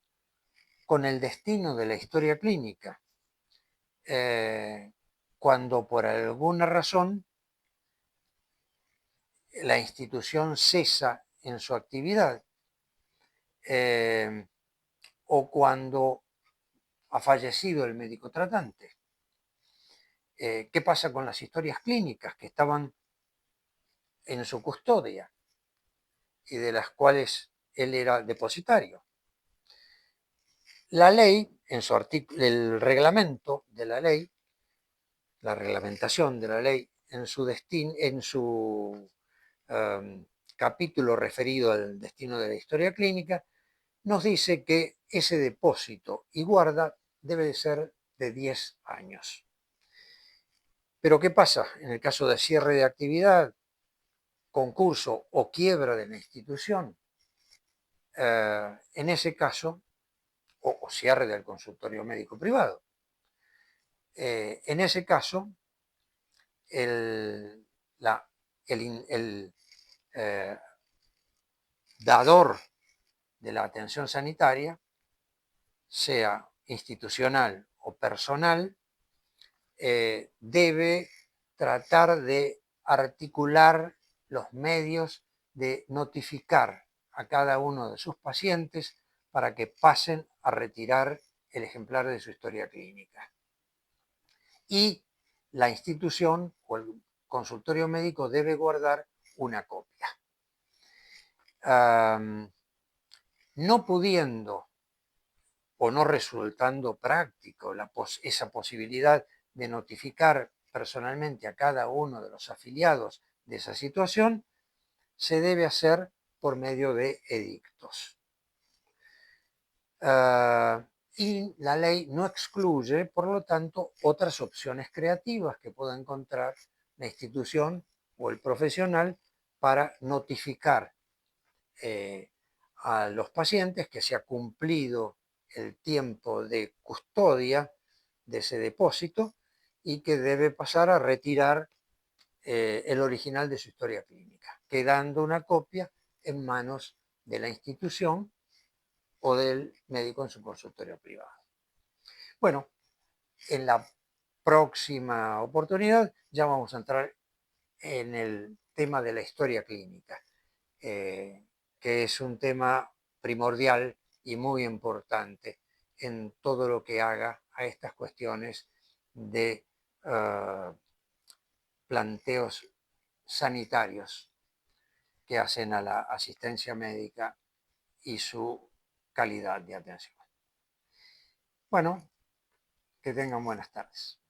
con el destino de la historia clínica. Cuando por alguna razón la institución cesa en su actividad, o cuando ha fallecido el médico tratante. ¿Qué pasa con las historias clínicas que estaban en su custodia y de las cuales él era depositario? La ley, el reglamento de la ley, la reglamentación de la ley en su capítulo referido al destino de la historia clínica, nos dice que ese depósito y guarda debe de ser de 10 años. Pero ¿qué pasa en el caso de cierre de actividad, concurso o quiebra de la institución? En ese caso, o cierre del consultorio médico privado. En ese caso, el dador de la atención sanitaria, sea institucional o personal, debe tratar de articular los medios de notificar a cada uno de sus pacientes para que pasen a retirar el ejemplar de su historia clínica. Y la institución o el consultorio médico debe guardar una copia. No pudiendo o no resultando práctico esa posibilidad de notificar personalmente a cada uno de los afiliados de esa situación, se debe hacer por medio de edictos. Y la ley no excluye, por lo tanto, otras opciones creativas que pueda encontrar la institución o el profesional para notificar a los pacientes que se ha cumplido el tiempo de custodia de ese depósito y que debe pasar a retirar el original de su historia clínica, quedando una copia en manos de la institución o del médico en su consultorio privado. Bueno, en la próxima oportunidad ya vamos a entrar en el tema de la historia clínica, que es un tema primordial y muy importante en todo lo que haga a estas cuestiones de planteos sanitarios que hacen a la asistencia médica y su calidad de atención. Bueno, que tengan buenas tardes.